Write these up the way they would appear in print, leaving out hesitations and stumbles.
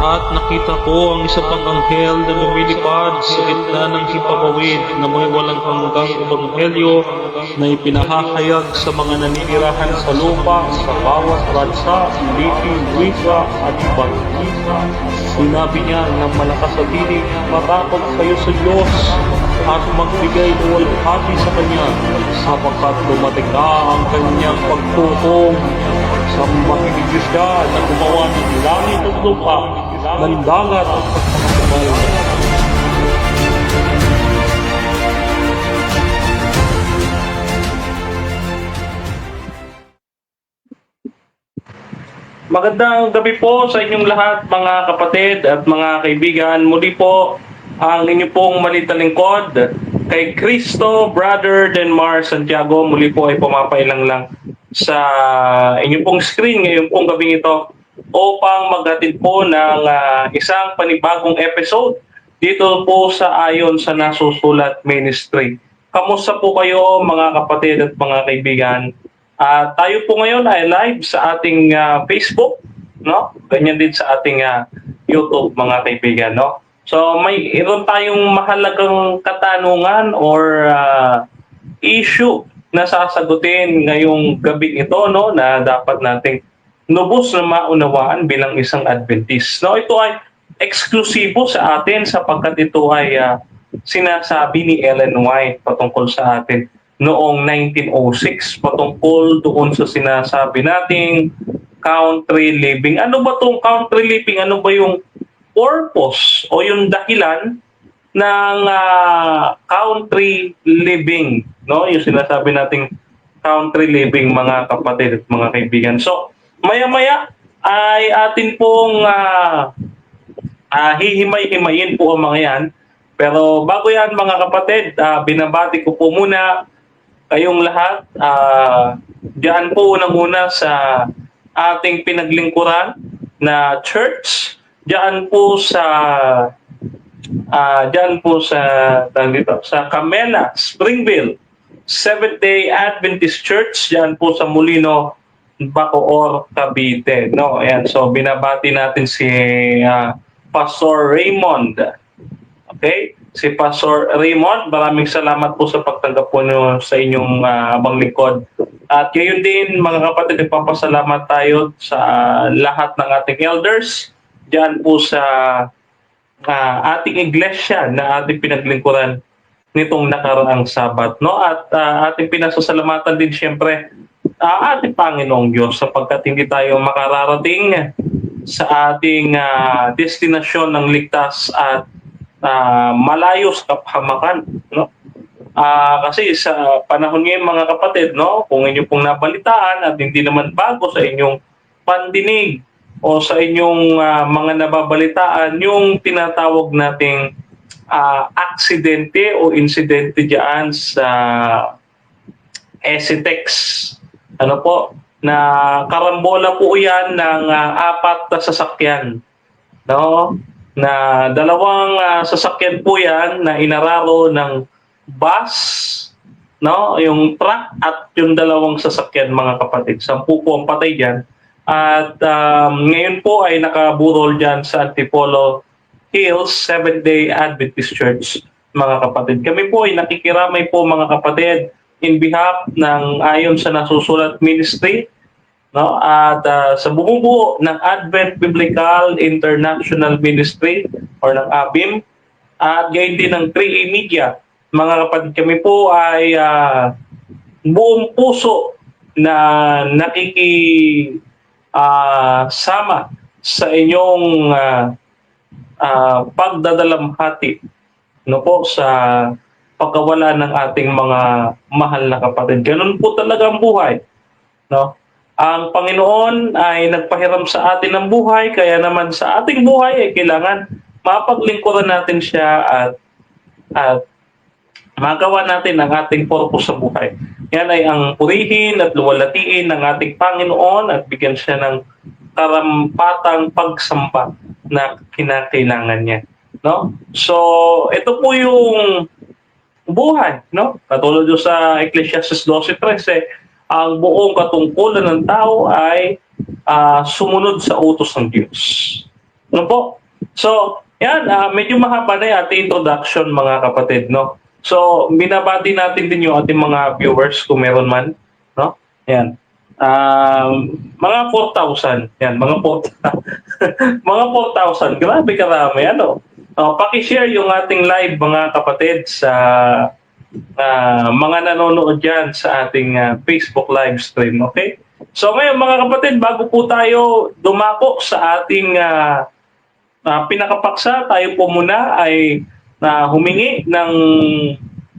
At nakita ko ang isa pang anghel na lumilipad sa gitna ng himpapawid na may walang hanggang ebanghelyo na ipinahahayag sa mga naninirahan sa lupa sa bawat bansa, lipi, wika at ibang. Sinabi niya ng malakas sa tinig, matakot kayo sa Diyos at magbigay ng walhati sa Kanya sapagkat dumating na ang Kanyang pagtukom. Sambahin niyo siya na gumawa ng langit at lupa, ng dagat at pagkakabal. Magandang gabi po sa inyong lahat mga kapatid at mga kaibigan. Muli po ang inyong pong maliit na lingkod kay Cristo Brother Denmar Santiago. Muli po ay pumapailang lang sa inyong pong screen ngayon pong gabing ito upang maghatid po ng isang panibagong episode dito po sa Ayon sa Nasusulat Ministry. Kamusta po kayo mga kapatid at mga kaibigan? Tayo po ngayon ay live sa ating Facebook, no? Ganyan din sa ating YouTube mga kaibigan, no? So mayroon tayong mahalagang katanungan or issue na sasagutin ngayong gabi ito, no, na dapat nating lubos na maunawaan bilang isang Adventist. No, ito ay eksklusibo sa atin sapagkat ito ay sinasabi ni Ellen White patungkol sa atin noong 1906 patungkol doon sa sinasabi nating country living. Ano ba tong country living? Ano ba yung purpose o yung dahilan ng country living, no? Yung sinasabi nating country living mga kapatid at mga kaibigan. So, maya-maya ay atin pong hihimay-himayin po ang mga yan. Pero bago yan mga kapatid, binabati ko po muna kayong lahat. Diyan po unang-una sa ating pinaglingkuran na church. Diyan po sa sa Camela, Springville, Seventh-day Adventist Church, diyan po sa Molino, Bacoor, Cavite. No, ayan. So binabati natin si Pastor Raymond. Okay? Si Pastor Raymond, maraming salamat po sa pagtanggap po nyo sa inyong abang lingkod. At gayon din mga kapatid, nagpapasalamat tayo sa lahat ng ating elders diyan po sa ating iglesia na ating pinaglingkuran nitong nakaraang Sabat, no? At ating pinasasalamatan din siyempre ating Panginoong Diyos sapagkat hindi tayo makararating sa ating destinasyon ng ligtas at malayo sa kapahamakan, no? Kasi sa panahon ngayon mga kapatid, no, kung inyo pong nabalitaan at hindi naman bago sa inyong pandinig o sa inyong mga nababalitaan, yung tinatawag nating aksidente o insidente diyan sa ECTEX. Ano po? Na karambola po yan ng apat na sasakyan. No? Na dalawang sasakyan po yan na inararo ng bus, no, yung truck at yung dalawang sasakyan mga kapatid. 10 po ang patay diyan. At ngayon po ay nakaburol diyan sa Antipolo Hills Seventh-day Adventist Church mga kapatid. Kami po ay nakikiramay po mga kapatid in behalf ng Ayon sa Nasusulat Ministry, no, at sa bumubuo ng Advent Biblical International Ministry or ng ABIM at gayon din ng 3A Media mga kapatid, kami po ay buong puso na sama sa inyong pagdadalamhati, no po, sa pagkawala ng ating mga mahal na kapatid. Ganun po talaga ang buhay, no? Ang Panginoon ay nagpahiram sa atin ng buhay, kaya naman sa ating buhay ay kailangan mapaglingkuran natin siya at magawa natin ang ating purpose sa buhay. Yan ay ang purihin at luwalhatiin ng ating Panginoon at bigyan siya ng karampatang pagsamba na kinakailangan niya, no? So, ito po yung buhay, no? Katulad yung sa Ecclesiastes 12:13, ang buong katungkulan ng tao ay sumunod sa utos ng Diyos. Ano po? So, yan, medyo mahaba na yung ating introduction, mga kapatid, no? So, binabati natin din yung ating mga viewers kung meron man, no? Yan. Mga 4,000. Yan, mga 4,000. mga 4,000. Grabe karami, ano? Paki-share yung ating live, mga kapatid, sa mga nanonood dyan sa ating Facebook live stream, okay? So ngayon, mga kapatid, bago po tayo dumako sa ating pinakapaksa, tayo po muna ay humingi ng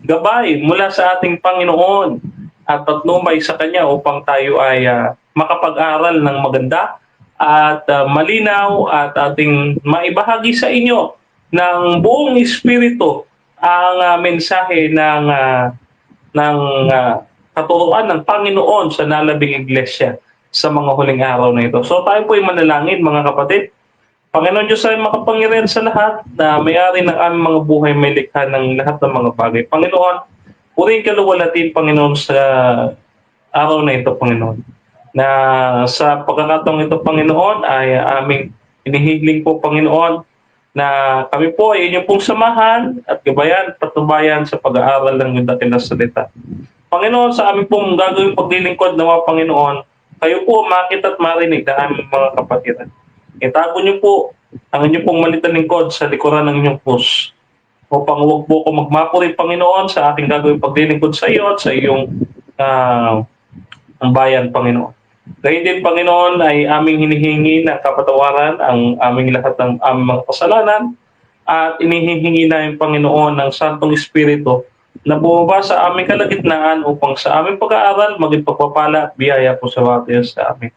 gabay mula sa ating Panginoon at patnumay sa Kanya upang tayo ay makapag-aral ng maganda at malinaw at ating maibahagi sa inyo ng buong Espiritu ang mensahe ng katuruan ng Panginoon sa nalabing iglesia sa mga huling araw na ito. So tayo po ay manalangin, mga kapatid. Panginoon Diyos ay makapangyarihan sa lahat, na may-ari ng aming mga buhay, may likha ng lahat ng mga bagay. Panginoon, purihin kaluwalhatiin, Panginoon, sa araw na ito, Panginoon. Na sa pagkakataong ito, Panginoon, ay aming inihiling po, Panginoon, na kami po ay inyong pong samahan at gabayan, patubayan sa pag-aaral ng iyong dakilang salita. Panginoon, sa aming pong gagawing paglilingkod ng mga Panginoon, kayo po makita at marinig ng aming mga kapatiran. Itago niyo po ang inyong pong malitan lingkod sa likuran ng inyong krus, upang huwag po ako magmapuri, Panginoon, sa aking gagawing paglilingkod sa iyo at sa iyong ang bayan, Panginoon. Dahil din, Panginoon, ay aming hinihingi na kapatawaran ang aming lahat ng aming mga kasalanan at inihihingi namin, Panginoon, ng Santong Espiritu na bumaba sa aming kalagitnaan upang sa aming pag-aaral maging pagpapala at biyaya po sa bawat sa amin.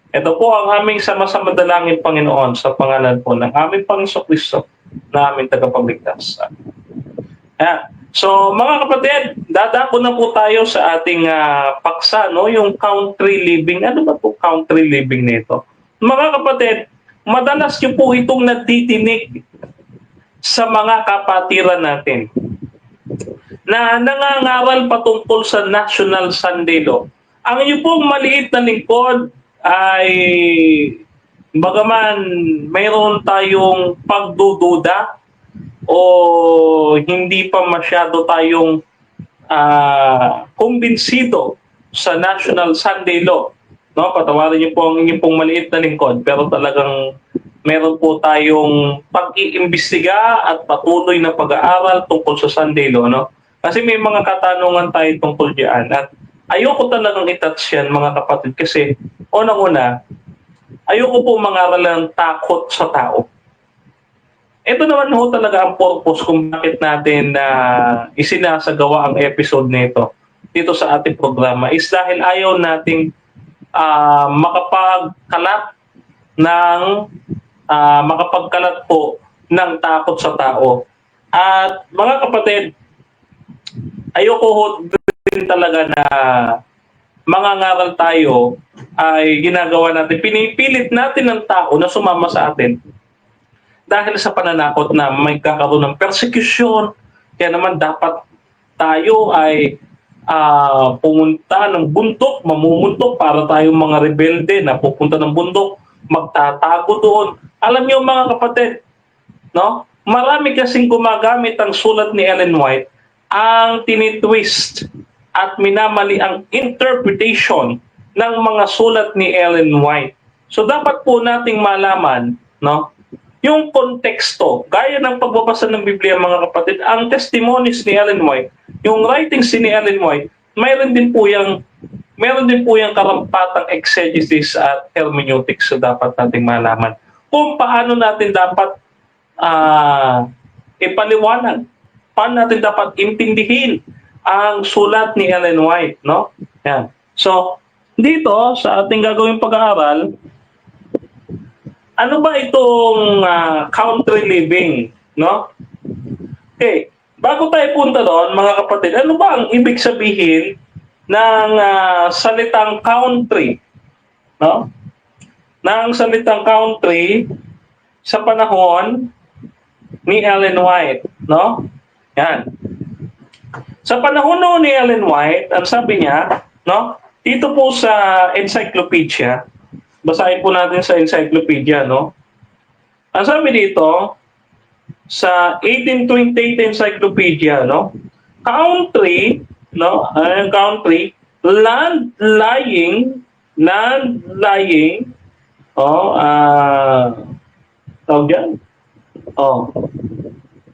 Ito po ang aming sama-sama dalangin, Panginoon, sa pangalan po ng aming Panginoon Kristo na aming tagapagligtas. So, mga kapatid, dadako na po tayo sa ating paksa, no? Yung country living. Ano ba po country living nito? Mga kapatid, madalas nyo po itong natitinig sa mga kapatiran natin na nangangaral patungkol sa National Sunday Law. Ang inyo pong maliit na lingkod ay bagaman mayroon tayong pagdududa o hindi pa masyado tayong kumbinsido sa National Sunday Law, no? Patawarin niyo po ang inyong pong maliit na lingkod, pero talagang meron po tayong pag-iimbestiga at patuloy na pag-aaral tungkol sa Sunday Law, no? Kasi may mga katanungan tayo tungkol diyan at ayoko talagang i-touch yan, mga kapatid, kasi unang-una, ayoko po mangaral ng takot sa tao. Ito naman ho talaga ang purpose kung bakit natin isinasagawa ang episode nito dito sa ating programa is dahil ayaw nating makapagkalat po ng takot sa tao. At mga kapatid, ayoko ho din talaga na mangangaral tayo ay ginagawa natin. Pinipilit natin ng tao na sumama sa atin dahil sa pananakot na may kakaroon ng persecution. Kaya naman dapat tayo ay pumunta ng bundok, mamumuntok para tayong mga rebelde na pupunta ng bundok, magtatago doon. Alam niyo, mga kapatid, no? Marami kasing gumagamit ang sulat ni Ellen White ang tinitwist at minamali ang interpretation ng mga sulat ni Ellen White. So dapat po nating malaman, no, yung konteksto, gaya ng pagbabasa ng Biblia mga kapatid, ang testimonies ni Ellen White, yung writings ni Ellen White, mayroon din po yung karampatang exegesis at hermeneutics na dapat nating malaman. Kung paano natin dapat ipaliwanag, paano natin dapat intindihin ang sulat ni Ellen White, no? Yan. So, dito sa ating gagawing pag-aaral, ano ba itong country living, no? Okay, bago tayo punta doon, mga kapatid, ano ba ang ibig sabihin ng salitang country, no? Ng salitang country sa panahon ni Ellen White, no? Yan. Sa panahon noon ni Ellen White, ang sabi niya, no? Dito po sa encyclopedia, basahin po natin sa encyclopedia, no? Ang sabi dito, sa 1828 encyclopedia, no? Country, no? Country, land lying, tawag yan?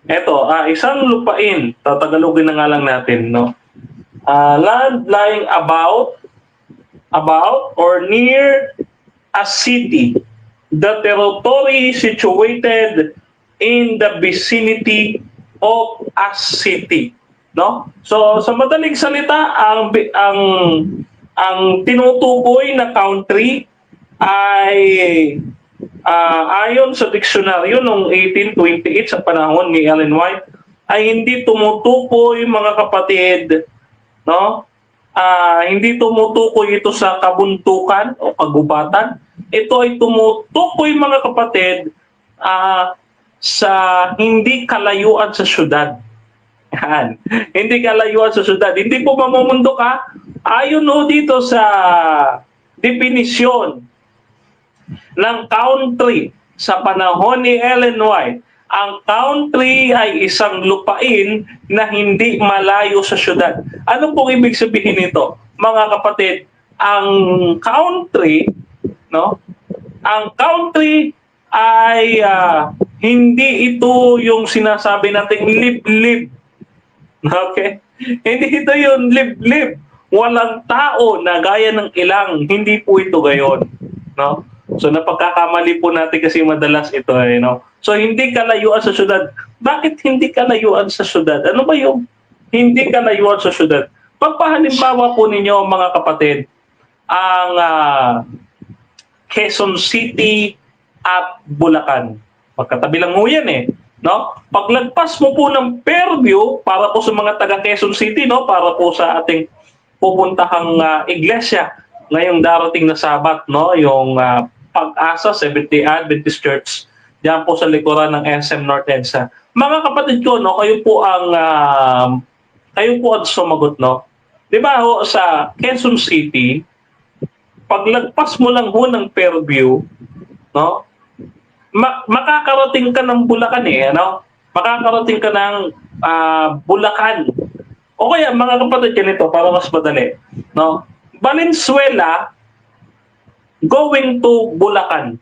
Eto, isang lupain, tatagalogin na nga lang natin, no? Land lying about or near a city, the territory situated in the vicinity of a city, no? So sa madaling salita, ang tinutukoy na country ay ayon sa diksyonaryo noong 1828 sa panahon ni Ellen White ay hindi tumutukoy, mga kapatid, no? Hindi tumutukoy ito sa kabuntukan o kagubatan. Ito ay tumutukoy, mga kapatid, sa hindi kalayuan sa syudad. Yan. Hindi kalayuan sa syudad. Hindi po mamumundo ka. Ayon no dito sa definisyon ng country sa panahon ni Ellen White, ang country ay isang lupain na hindi malayo sa syudad. Ano pong ibig sabihin nito? Mga kapatid, ang country, no? Ang country ay hindi ito yung sinasabi nating live-live. Okay? Hindi ito yung live-live. Walang tao na gaya ng ilang. Hindi po ito gayon. No? So napagkakamali po natin kasi madalas ito, no? So hindi kalayuan sa syudad. Bakit hindi kalayuan sa syudad? Ano ba yung hindi kalayuan sa syudad? Pagpahalimbawa po ninyo, mga kapatid, ang Quezon City at Bulacan. Magkatabi lang mo yan, no? Paglagpas mo po ng Fairview, para po sa mga taga Quezon City, no? Para po sa ating pupuntahang iglesia ngayong darating na Sabat, no? Yung Pag-asa Seventh-day Adventist Church, diyan po sa likuran ng SM North EDSA. Mga kapatid ko, no? Kayo po ang sumagot, no? 'Di ba ho, sa Quezon City, paglagpas mo lang ho ng Fairview, no? Makakarating ka ng Bulacan, ano? Makakarating ka ng Bulacan. O kaya, mga kapatid, ganito, para mas madali, no? Valenzuela going to Bulacan.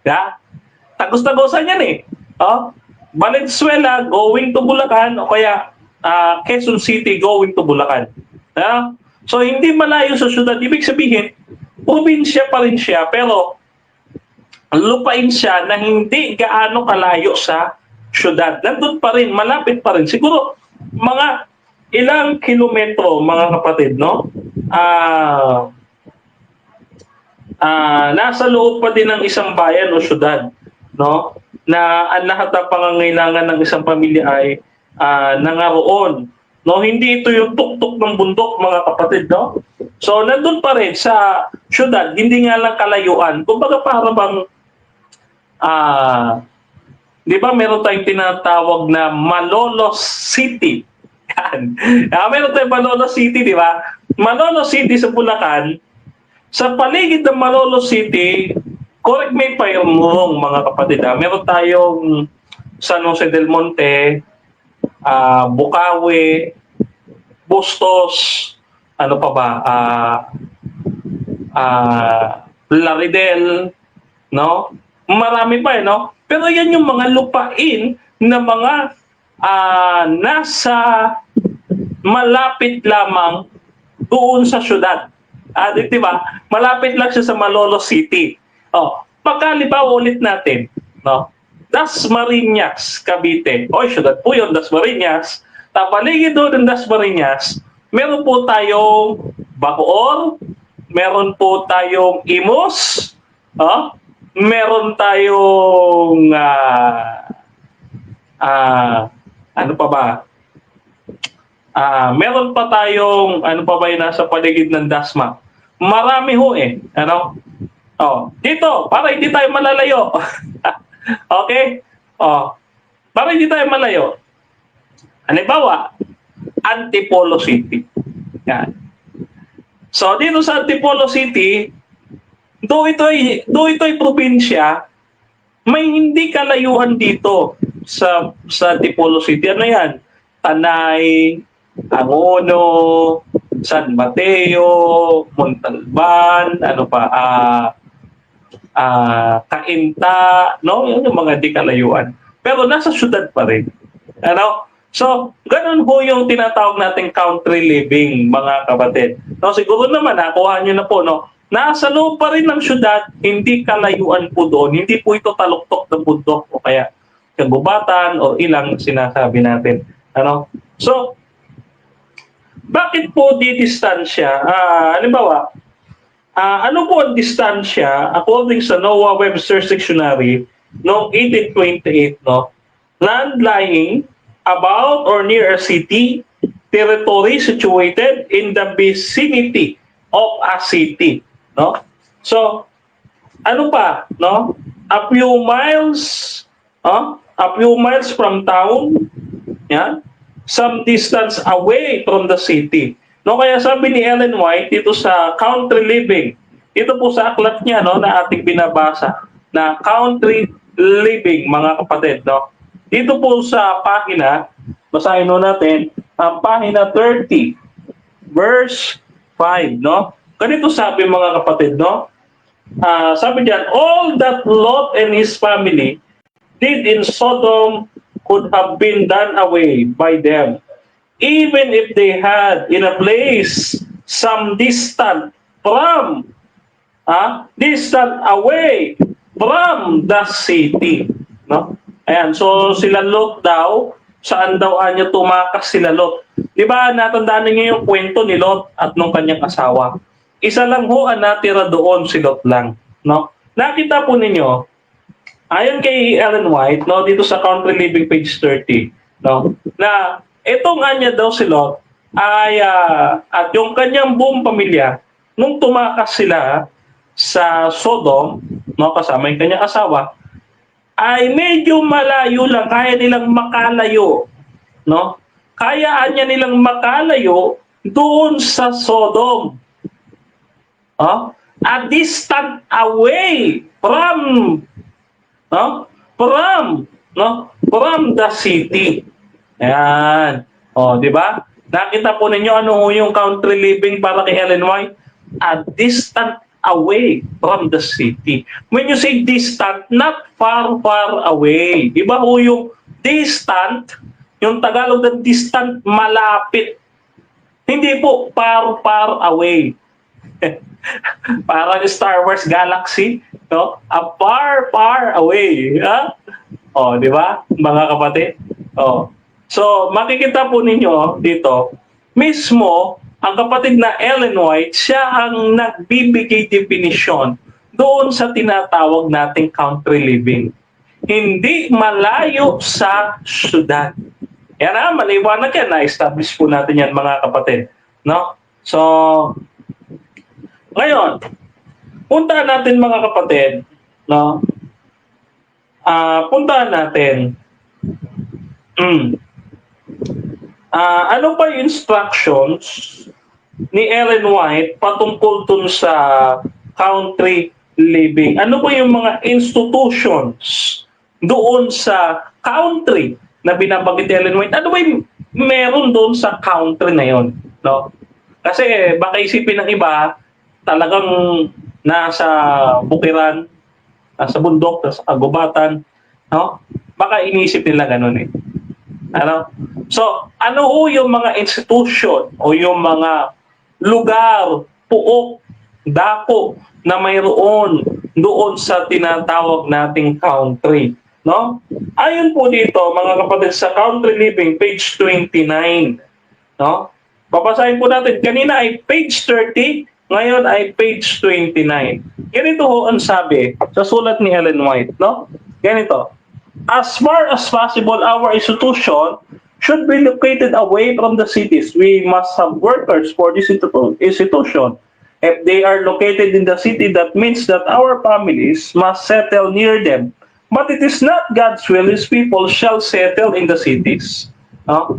Yeah? Tagos-tagosan yan, Oh? Valenzuela going to Bulacan, o kaya Quezon City going to Bulacan. Yeah? So, hindi malayo sa syudad. Ibig sabihin, probinsya pa rin siya, pero lupain siya na hindi gaano kalayo sa syudad. Nandun pa rin, malapit pa rin. Siguro, mga ilang kilometro, mga kapatid, no? Nasa loob pa din ng isang bayan o syudad, no? Na ang lahat ng pangangailangan ng isang pamilya ay nangaroon. No, hindi ito yung tuktok ng bundok, mga kapatid, no? So, nandun pa rin sa syudad, hindi nga lang kalayuan. Kumbaga para bang, di ba meron tayong tinatawag na Malolos City? Yan. Meron tayong Malolos City, di ba? Malolos City sa Bulacan, sa paligid ng Malolos City, correct me pa yung wrong, mga kapatid. Meron tayong San Jose del Monte, Bukawi, Bustos, ano pa ba, Laridel, no? Marami pa, no? Pero yan yung mga lupain na mga nasa malapit lamang doon sa syudad. Di ba? Malapit lang siya sa Malolos City. Pagkalibaw ulit natin, no? Dasmariñas, Cavite. Syudad po yun, Dasmariñas. Paligid doon ng Dasmariñas, meron po tayong Bacoor, meron po tayong Imus, meron tayong ano pa ba? Meron pa tayong ano pa ba yung nasa paligid ng Dasma? Marami ho eh. Ano? Dito, para hindi tayo malalayo. Okay? Para hindi tayo malayo. Halimbawa, Antipolo City. Yan. So, dito sa Antipolo City, do ito'y probinsya, may hindi kalayuan dito sa Antipolo City. Ano yan? Tanay, Angono, San Mateo, Montalban, ano pa, Cainta, no? Yan yung mga di kalayuan. Pero nasa syudad pa rin. Ano? So, ganun po yung tinatawag nating country living, mga kapatid. No, siguro naman, nakuha nyo na po, no? Nasa loob pa rin ng syudad, hindi kalayuan po doon. Hindi po ito taluktok ng bundok o kaya kagubatan o ilang sinasabi natin. Ano? So, bakit po di distansya? Halimbawa, ano po ang distansya according sa Noah Webster's Dictionary noong 1828, no? Land lying about or near a city, territory situated in the vicinity of a city, no? So, ano pa, no? A few miles from town, yan, some distance away from the city. No, kaya sabi ni Ellen White dito sa Country Living, ito po sa aklat niya, no, na ating binabasa, na Country Living, mga kapatid, no. Dito po sa pahina, basahin natin, ang pahina 30, verse 5, no. Ganito sabi, mga kapatid, no. Sabi diyan, all that Lot and his family did in Sodom could have been done away by them, even if they had in a place some distant away from the city, no? Ayan, so sila Lot daw, saan daw niya tumakas sila Lot? 'Di ba natandaan niyo yung kwento ni Lot at nung kanyang asawa? Isa lang ho ang natira doon, si Lot lang, no? Nakita po ninyo, ayon kay Ellen White, no, dito sa Country Living page 30, no, na itong anya daw si Lot ay at yung kanyang buong pamilya nung tumakas sila sa Sodom, no, kasama yung kanyang asawa, ay medyo malayo lang, kaya nilang makalayo, no? Kaya anya nilang makalayo doon sa Sodom. A distant away from the city. Ayan. Di ba? Nakita po ninyo ano yung country living para kay Ellen White? A distant away from the city. When you say distant, not far away. Di ba ho yung distant, yung Tagalog na distant, malapit. Hindi po far away. Parang Star Wars Galaxy, no? A far away. Di ba? Mga kapatid. So, makikita po ninyo dito, mismo, ang kapatid na Ellen White, siya ang nagbibigay definition doon sa tinatawag nating country living. Hindi malayo sa syudad. Yan maliwanag yan. Na-establish po natin yan, mga kapatid. No? So, ngayon, puntahan natin, mga kapatid, no? Puntahan natin. Ano pa yung instructions ni Ellen White patungkol dun sa country living? Ano pa yung mga institutions doon sa country na binabanggit ni Ellen White? Ano ba yung meron doon sa country na yon, no? Kasi baka isipin ng iba, talagang nasa bukiran, nasa bundok, nasa kagubatan. No? Baka inisip nila ganun eh. Ano? So, ano ho yung mga institution o yung mga lugar, puok, dako na mayroon doon sa tinatawag nating country, no? Ayon po dito, mga kapatid, sa Country Living, page 29, no? Babasahin po natin. Kanina ay page 30, ngayon ay page 29. Ganito ho ang sabi sa sulat ni Ellen White, no? Ganito. As far as possible, our institution should be located away from the cities. We must have workers for this institution. If they are located in the city, that means that our families must settle near them. But it is not God's will, His people shall settle in the cities. No?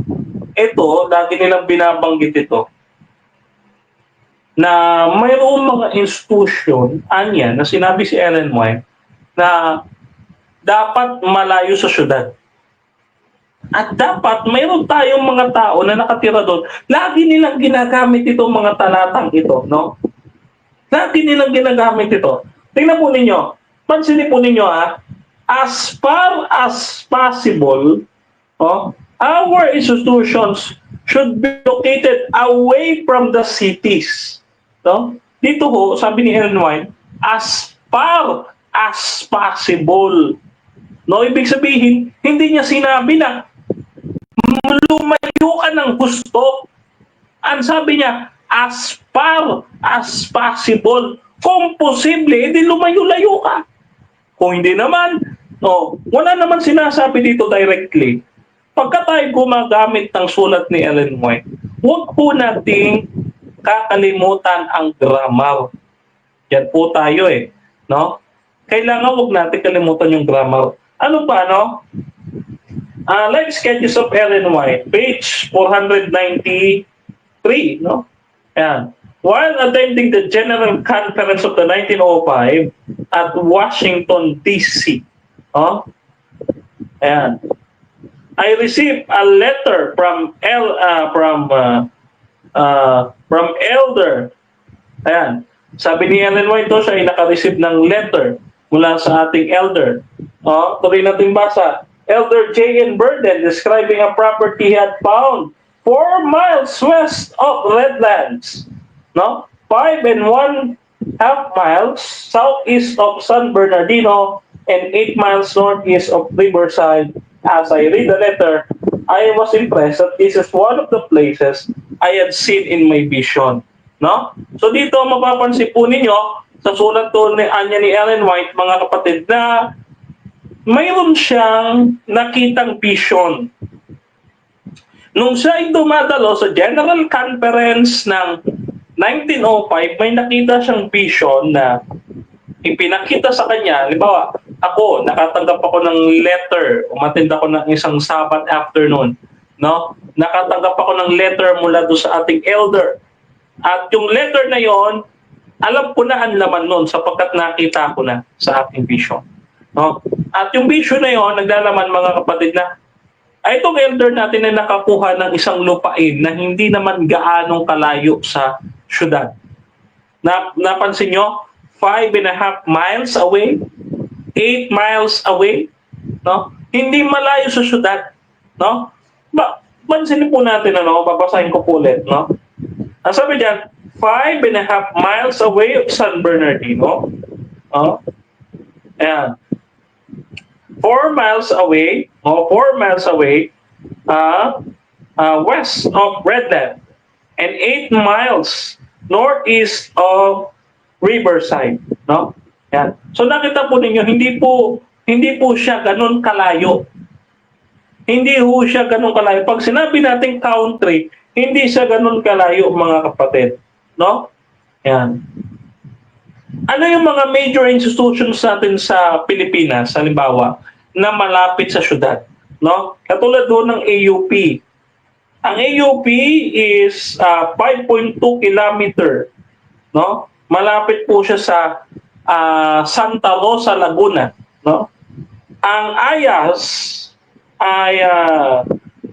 Ito, lagi nilang binabanggit ito, na mayroong mga institution, anya, na sinabi si Ellen White, na dapat malayo sa syudad. At dapat mayroon tayong mga tao na nakatira doon. Lagi nilang ginagamit itong mga talatang ito, no? Lagi nilang ginagamit ito. Tingnan po ninyo. Pansinin po ninyo ha. As far as possible, oh, our institutions should be located away from the cities. No? Dito ho, sabi ni Ellen White, as far as possible. No, ibig sabihin, hindi niya sinabi na lumayo ka ng gusto. Ang sabi niya, as far as possible. Kung posible, hindi lumayo-layo ka. Kung hindi naman, no, wala naman sinasabi dito directly. Pagka tayo gumagamit ng sulat ni Ellen White, huwag po nating kakalimutan ang grammar. Yan po tayo eh. No? Kailangan huwag natin kalimutan yung grammar. Ano pa, no? Life Sketches of Ellen White, page 493, no? Ayan. While attending the General Conference of the 1905 at Washington, D.C., oh, ayan, I received a letter from Elder. Ayan. Sabi ni Ellen White, siya ay naka-receive ng letter mula sa ating elder. Oh, tuloy natin basa. Elder J.N. Burden describing a property he had found 4 miles west of Redlands, no? 5 1/2 miles southeast of San Bernardino and 8 miles northeast of Riverside. As I read the letter, I was impressed that this is one of the places I had seen in my vision, no? So dito mapapansin po ninyo sa sulat to ni Ellen White, mga kapatid, na mayroon siyang nakitang vision. Nung siya ay dumadalo sa General Conference ng 1905, may nakita siyang vision na ipinakita sa kanya. Halimbawa, ako, nakatanggap ako ng letter, umattend ako ng isang Sabbath afternoon, no? Nakatanggap ako ng letter mula doon sa ating elder. At yung letter na yon, alam ko na ang laman nun sapagkat nakita ko na sa aking vision. No? At yung vision na yon, naglalaman, mga kapatid, na ay itong elder natin na nakakuha ng isang lupain na hindi naman gaanong kalayo sa syudad. Napansin nyo? 5.5 miles away, 8 miles away, no? Hindi malayo sa syudad, no? Pansinin po natin, ano, babasahin ko po ulit, no? Ang sabi diyan, 5.5 miles away of San Bernardino, oh, ayan, 4 miles away, 4 miles away, west of Redland, and 8 miles northeast of Riverside, no? Yan. So nakita po ninyo, hindi po siya ganun kalayo. Hindi ho siya ganun kalayo. Pag sinabi nating country, hindi siya ganun kalayo, mga kapatid, no? Yan. Ano yung mga major institutions natin sa Pilipinas, halimbawa, na malapit sa syudad, no? Katulad doon ng AUP. Ang AUP is 5.2 kilometer, no? Malapit po siya sa Santa Rosa, Laguna, no? Ang AYAS ay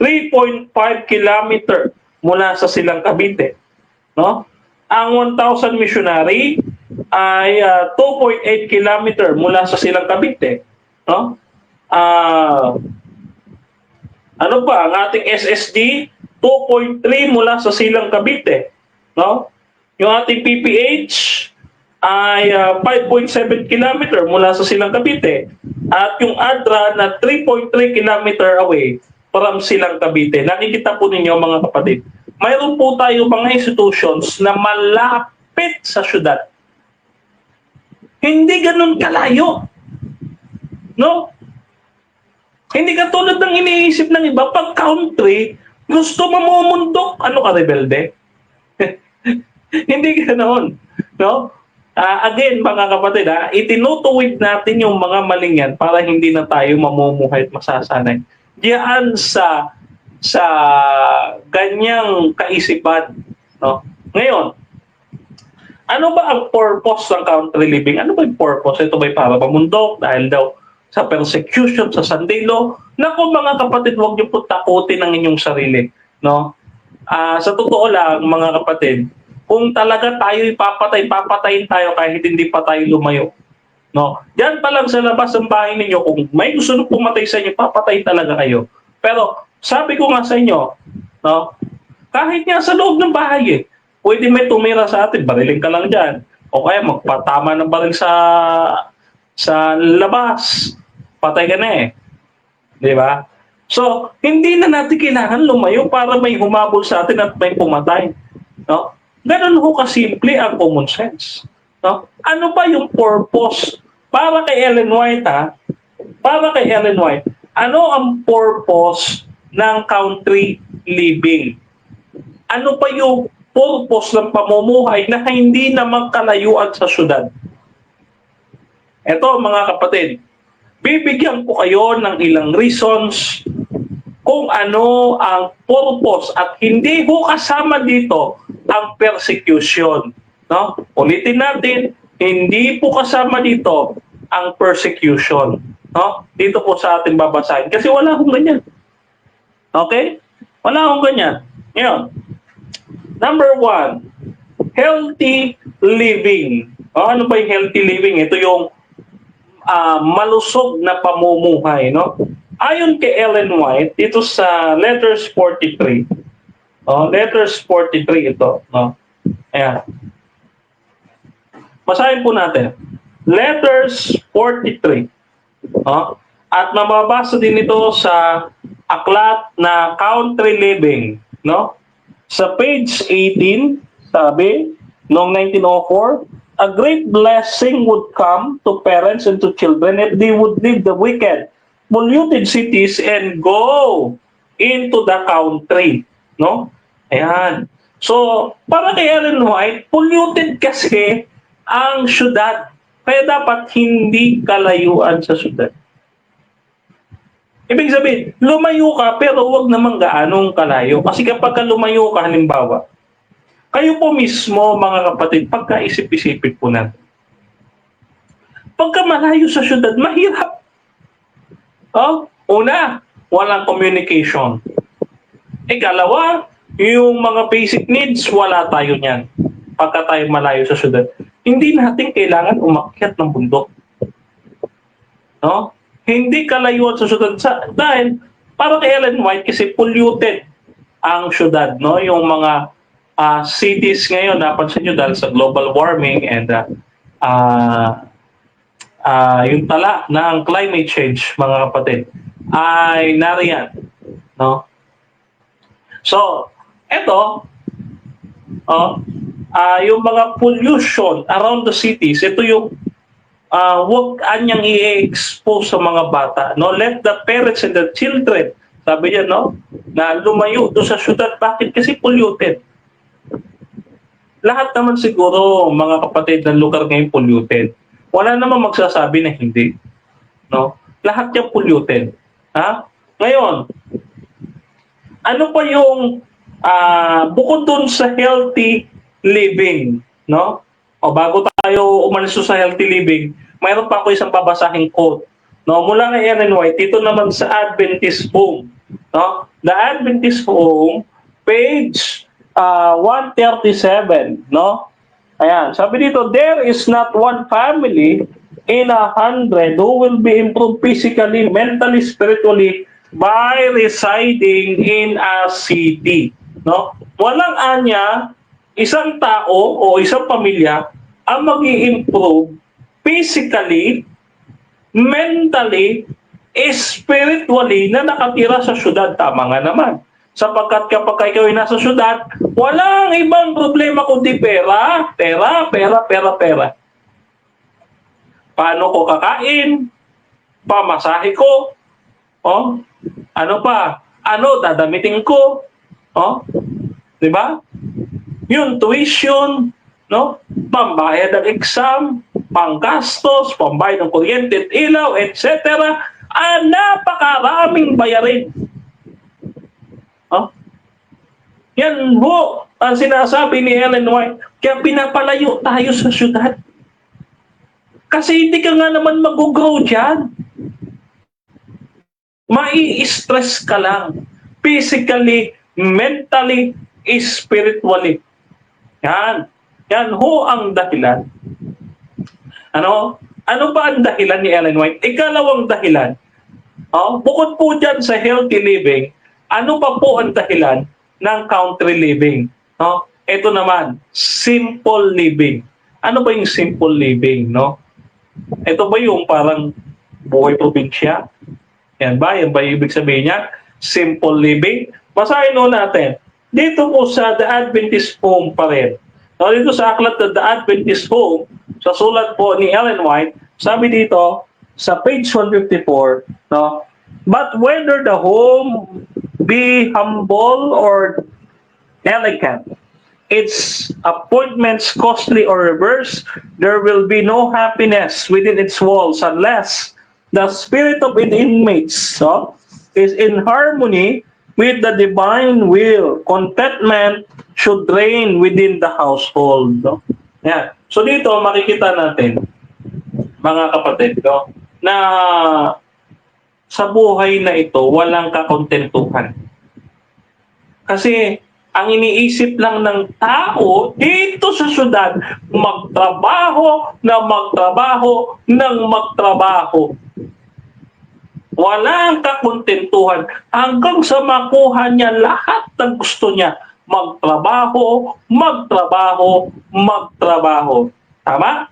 3.5 kilometer mula sa Silang Cavite, no? Ang 1,000 missionary ay 2.8 kilometer mula sa Silang Cavite, no? Ah, ano ba ang ating SSD? 2.3 mula sa Silang Cavite, no? Yung ating PPH ay 5.7 kilometer mula sa Silang Cavite at yung ADRA na 3.3 kilometer away from Silang Cavite. Nakikita po ninyo mga kapatid, mayroon po tayo mga institutions na malapit sa syudad. Hindi ganun kalayo. No? Hindi katulad ng iniisip ng iba, pag country, gusto mamumundok. Ano ka, rebelde? Hindi ganoon. No? Again, mga kapatid, itinutuwid natin yung mga maling yan para hindi na tayo mamumuhay at masasanay. Diyan sa ganyang kaisipan. No? Ngayon, ano ba ang purpose ng country living? Ano ba yung purpose? Ito ba'y para mamundok dahil daw sa persecution, sa sandalo? Naku mga kapatid, huwag niyo po takutin ang inyong sarili. No? Sa totoo lang, mga kapatid, kung talaga tayo papatayin tayo kahit hindi pa tayo lumayo. No? Diyan pa lang sa labas ng bahay ninyo, kung may gusto nung pumatay sa inyo, papatayin talaga kayo. Pero sabi ko nga sa inyo, no? Kahit nga sa loob ng bahay pwede may tumira sa atin, barilin ka lang dyan. O kaya magpatama ng baril sa labas. Patay ka na Di ba? So, hindi na natin kailangan lumayo para may humabol sa atin at may pumatay. No? Ganun ho kasimple ang common sense. No? Ano ba yung purpose? Para kay Ellen White, para kay Ellen White, ano ang purpose ng country living? Ano pa yung purpose ng pamumuhay na hindi naman kalayuan sa syudad? Ito mga kapatid, bibigyan ko kayo ng ilang reasons kung ano ang purpose at hindi ho kasama dito ang persecution. No? Ulitin natin, hindi po kasama dito ang persecution. No? Dito po sa ating babasahin. Kasi wala akong ganyan. Okay? Wala akong ganyan. Ngayon, number 1, healthy living. Ano ba yung healthy living? Ito yung malusog na pamumuhay. No? Ayon kay Ellen White, dito sa letters 43, letters 43 ito. No? Ayan. Basahin po natin. Letters 43. At mababasa din ito sa aklat na Country Living. No? Sa page 18, sabi, noong 1904, a great blessing would come to parents and to children if they would leave the wicked, polluted cities and go into the country. No? Ayan. So, para kay Ellen White, polluted kasi ang syudad. Kaya dapat hindi kalayuan sa syudad. Ibig sabihin, lumayo ka pero huwag naman gaanong kalayo. Kasi kapag lumayo ka, halimbawa, kayo po mismo, mga kapatid, pagkaisip-isipin po natin. Pagka malayo sa syudad, mahirap. Una, walang communication. Ikalawa, yung mga basic needs, wala tayo niyan. Pagka tayo malayo sa syudad. Hindi natin kailangan umakyat ng bundok. No? Hindi kalayuan sa syudad dahil para kay Ellen White kasi polluted ang syudad, no? Yung mga cities ngayon, napansin nyo dahil sa global warming and yung tala ng climate change, mga kapatid, ay nariyan, no? So, eto, yung mga pollution around the cities, ito yung huwag anyang i-expose sa mga bata. No? Let the parents and the children, sabi niya, no? Na lumayo doon sa syudad. Bakit? Kasi polluted. Lahat naman siguro, mga kapatid, ng lugar ngayon polluted. Wala naman magsasabi na hindi. No? Lahat yung polluted. Ngayon, ano pa yung bukod dun sa healthy living, no? O bago tayo umalis sa healthy living, mayroon pa ako isang babasahing quote, no? Mula kay Ellen White, dito naman sa Adventist Home, no? The Adventist Home, page 137, no? Ayan, sabi dito, there is not one family in 100 who will be improved physically, mentally, spiritually by residing in a city. No? Walang anya isang tao o isang pamilya ang mag-i-improve physically, mentally, spiritually na nakatira sa syudad. Tama nga naman. Sapagkat kapag ikaw ay nasa syudad, walang ibang problema kundi pera, pera, pera, pera, pera. Paano ko kakain? Pamasahe ko? Oh, ano pa? Ano dadamitin ko? Oh, 'di ba? Yung tuition, no? Pambayad ng exam, panggastos, pambayad ng kuryente at ilaw, etc. Napakaraming bayarin. Oh? Yan ho ang sinasabi ni Ellen White. Kaya pinapalayo tayo sa syudad. Kasi hindi ka nga naman mag-grow dyan. Mai-stress ka lang. Physically, mentally, spiritually. Yan. Yan ho ang dahilan. Ano? Ano ba ang dahilan ni Ellen White? Ikalawang dahilan. Bukod po dyan sa healthy living, ano pa po ang dahilan ng country living? Ito naman, simple living. Ano ba yung simple living? No? Ito ba yung parang buhay probinsya? Yan ba? Yan ba yung ibig sabihin niya? Simple living? Basahin mo natin. Dito po sa The Adventist Home pa rin. Dito sa aklat na The Adventist Home, sa sulat po ni Ellen White, sabi dito sa page 154, no? But whether the home be humble or elegant, its appointments costly or reverse, there will be no happiness within its walls unless the spirit of its inmates is in harmony with the divine will. Contentment should reign within the household. No? Yan. So dito makikita natin, mga kapatid, no, na sa buhay na ito, walang kakontentuhan. Kasi ang iniisip lang ng tao dito sa syudad, magtrabaho na magtrabaho ng magtrabaho. Walang kakontentuhan hanggang sa makuha niya lahat ng gusto niya. Magtrabaho, magtrabaho, magtrabaho. Tama?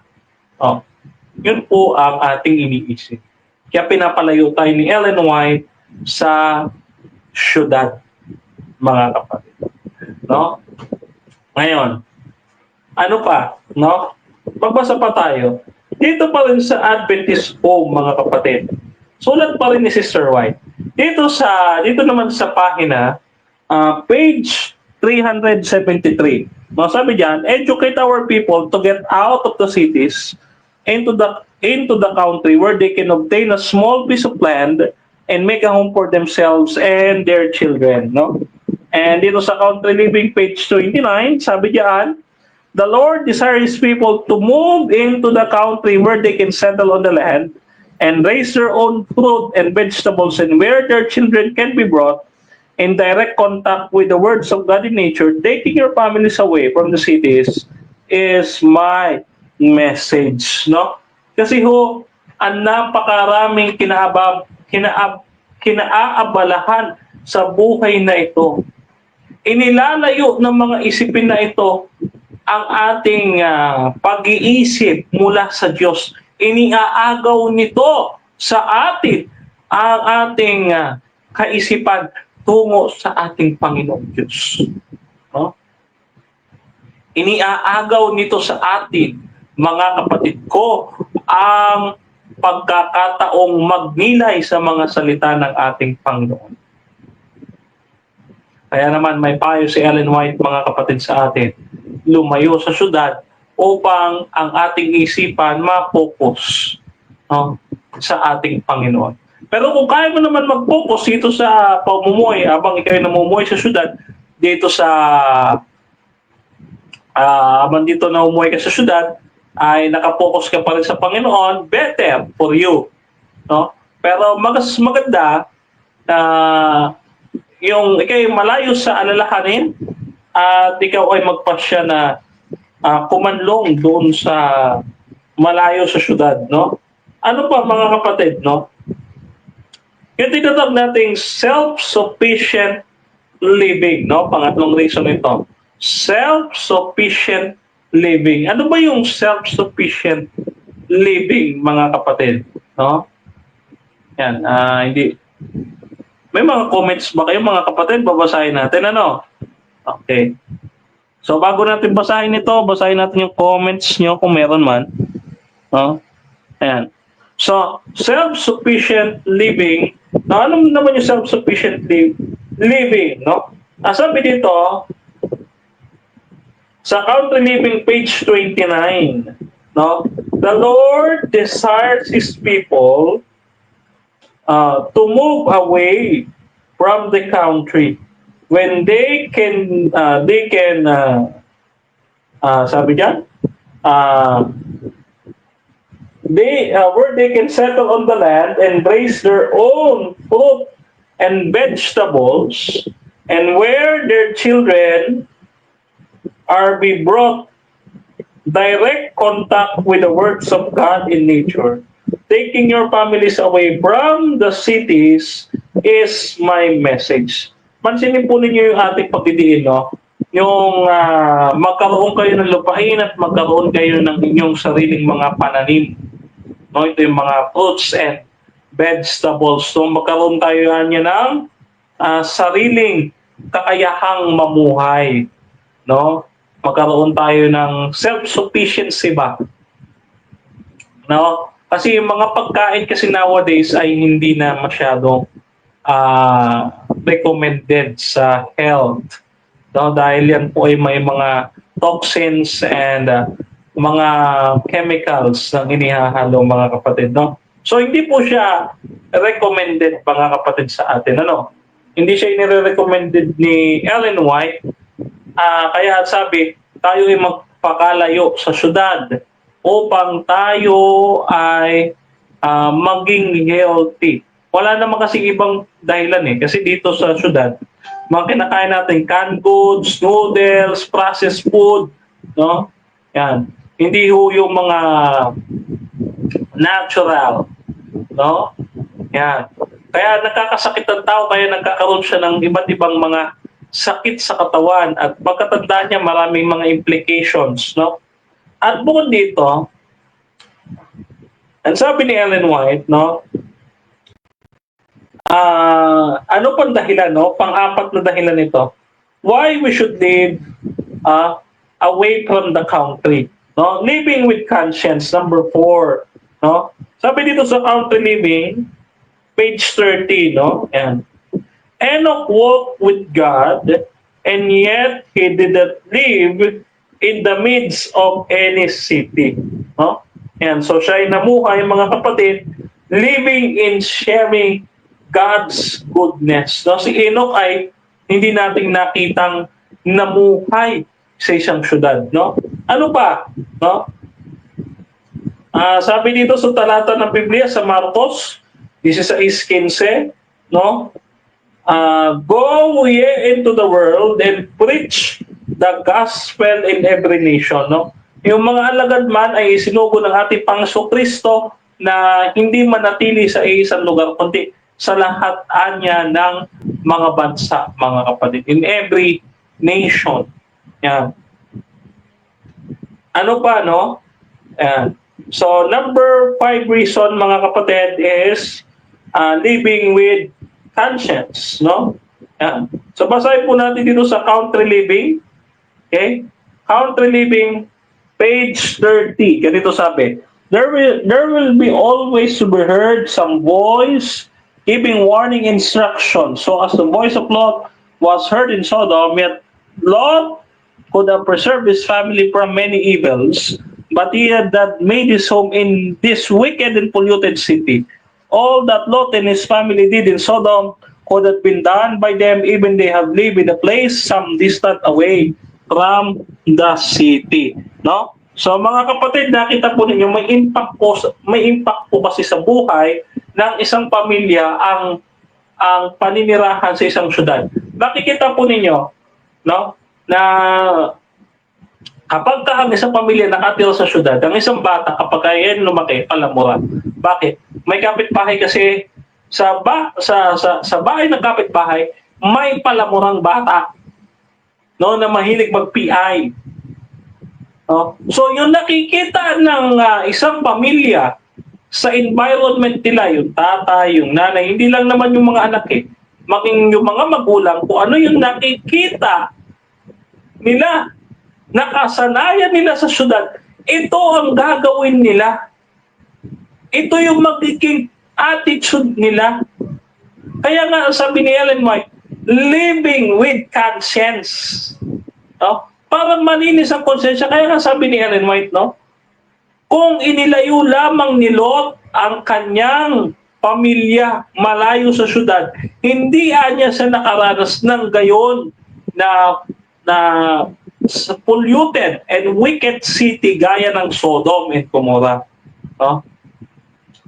Yun po ang ating iniisip. Kaya pinapalayo tayo ni Ellen White sa syudad, mga kapatid. No? Ngayon, ano pa? No? Magbasa pa tayo. Dito pa rin sa Adventist Home, mga kapatid. Sulat pa rin ni Sister White. Dito naman sa pahina, page 373. No, sabi diyan, educate our people to get out of the cities into the country where they can obtain a small piece of land and make a home for themselves and their children, no? And dito sa country living page 29, sabi diyan, the Lord desires people to move into the country where they can settle on the land and raise their own fruit and vegetables, and where their children can be brought in direct contact with the words of God in nature. Taking your families away from the cities is my message, no? Kasi ho, ang napakaraming kinaabalahan sa buhay na ito. Inilalayo ng mga isipin na ito ang ating pag-iisip mula sa Diyos. Iniaagaw nito sa atin ang ating kaisipan tungo sa ating Panginoong Diyos. No? Iniaagaw nito sa atin, mga kapatid ko, ang pagkakataong magnilay sa mga salita ng ating Panginoon. Kaya naman may payo si Ellen White, mga kapatid, sa atin, lumayo sa syudad upang ang ating isipan ma-focus, no, sa ating Panginoon. Pero kung kaya mo naman mag-focus dito sa pamumuhay, habang ikaw ay namumuhay sa syudad, dito sa habang dito namumuhay ka sa syudad, ay nakapokus ka pa rin sa Panginoon, better for you. No? Pero mas maganda na yung ikaw ay malayo sa alalahanin at ikaw ay magpasya na kumanlong doon sa malayo sa syudad, no? Ano pa mga kapatid, no? Yung tinatawag nating self-sufficient living, no? Pangatlong reason ito. Self-sufficient living. Ano ba yung self-sufficient living, mga kapatid? No? Yan, hindi. May mga comments ba kayo, mga kapatid? Babasahin natin, ano? Okay. So, bago natin basahin ito, basahin natin yung comments nyo kung meron man. No? Ayan. So, self-sufficient living. Now, ano naman yung self-sufficient living, no? Sabi dito, sa Country Living, page 29, no? The Lord desires His people to move away from the country when they can sabi diyan, where they can settle on the land and raise their own fruit and vegetables, and where their children are be brought direct contact with the works of God in nature. Taking your families away from the cities is my message. Pansinin po ninyo yung ating pagdidiin, no? Yung magkaroon kayo ng lupain at magkaroon kayo ng inyong sariling mga pananim. No? Ito yung mga fruits and vegetables. So magkaroon tayo niya ng sariling kakayahang mamuhay. No? Magkaroon tayo ng self-sufficiency ba? No? Kasi yung mga pagkain kasi nowadays ay hindi na masyadong recommended sa health. No? Dahil yan po ay may mga toxins and mga chemicals na inihahalo, mga kapatid. No? So hindi po siya recommended, mga kapatid, sa atin. Ano? Hindi siya inire-recommended ni Ellen White. Kaya sabi, tayo ay magpakalayo sa syudad upang tayo ay maging healthy. Wala naman kasi ibang dahilan eh. Kasi dito sa syudad, mga kinakain natin canned goods, noodles, processed food, no? Yan. Hindi ho yung mga natural, no? Yan. Kaya nakakasakit ang tao, kaya nagkakaroon siya ng iba't ibang mga sakit sa katawan, at pagkatanda niya maraming mga implications, no? At bukod dito, ang sabi ni Ellen White, no, ano pang dahilan, no? Pang-apat na dahilan nito, why we should live away from the country, no? Living with conscience, number 4, no? Sabi dito sa Country Living, page 30, no? Ayan. Enoch walked with God, and yet he didn't live in the midst of any city. No? And so siya ay namuhay, mga kapatid, living in sharing God's goodness. No? Si Enoch ay hindi nating nakitang namuhay sa isang syudad. No? Ano pa? No? Sabi dito sa talata ng Biblia sa Marcos 16:15, no? Go ye into the world and preach the gospel in every nation, no? Yung mga alagad man ay sinugo ng ating Panginoong Kristo na hindi manatili sa isang lugar, kundi sa lahat anya ng mga bansa, mga kapatid. In every nation. Yan. Ano pa, no? Yan. So, number 5 reason, mga kapatid, is living with conscience, no? Yan. So, basahin po natin dito sa Country Living. Okay? Country Living, page 30. Ganito sabi, there will be always to be heard some voice giving warning instructions. So, as the voice of Lot was heard in Sodom, yet Lot could have preserved his family from many evils, but he had not made his home in this wicked and polluted city. All that Lot and his family did in Sodom could have been done by them, even they have lived in a place some distant away from the city. No? So mga kapatid, nakita po ninyo may impact po kasi sa buhay ng isang pamilya ang paninirahan sa isang syudad. Makikita po ninyo, no, na kapag ang isang pamilya nakatira sa syudad, ang isang bata kapag yan lumaki, palamura, Bakit? May kapitbahay kasi sa bahay ng kapitbahay, may palamurang bata, no, na mahilig mag-PI. No? So yung nakikita ng isang pamilya sa environment nila, yung tatay, yung nanay, hindi lang naman yung mga anak maging yung mga magulang, kung ano yung nakikita nila, nakasanayan nila sa syudad, ito ang gagawin nila. Ito yung magiging attitude nila. Kaya nga sabi ni Ellen White, living with conscience. No? Parang malinis ang konsensya. Kaya nga sabi ni Ellen White, no? Kung inilayo lamang ni Lot ang kanyang pamilya malayo sa syudad, hindi niya siya nakaranas ng gayon na polluted and wicked city gaya ng Sodom and Gomorrah. No?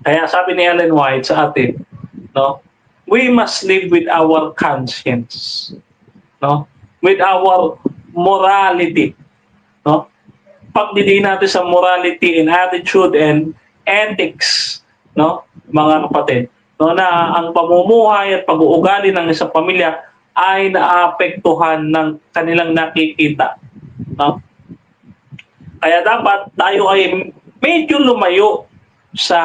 Kaya sabi ni Ellen White sa atin, no, we must live with our conscience, no, with our morality, no. Pagdidiin natin sa morality and attitude and ethics, no, mga kapatid, no, na ang pamumuhay at pag-uugali ng isang pamilya ay naapektuhan ng kanilang nakikita, no. Kaya dapat tayo ay medyo lumayo sa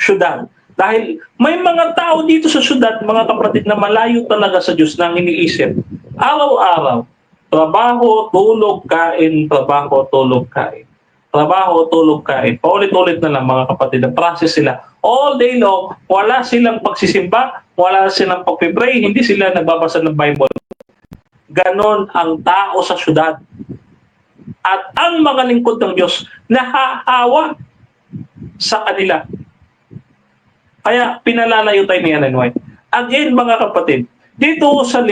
syudad. Dahil may mga tao dito sa syudad, mga kapatid, na malayo talaga sa Diyos nang iniisip. Araw-araw, trabaho, tulog, kain, trabaho, tulog, kain. Trabaho, tulog, kain. Paulit-ulit na lang, mga kapatid, ang process sila. All day long, wala silang pagsisimba, wala silang pagpipray, hindi sila nagbabasa ng Bible. Ganon ang tao sa syudad. At ang mga lingkod ng Diyos, nahahawa sa kanila. Kaya pinalalayo tayo ni Ellen White. Again, mga kapatid, dito sa 5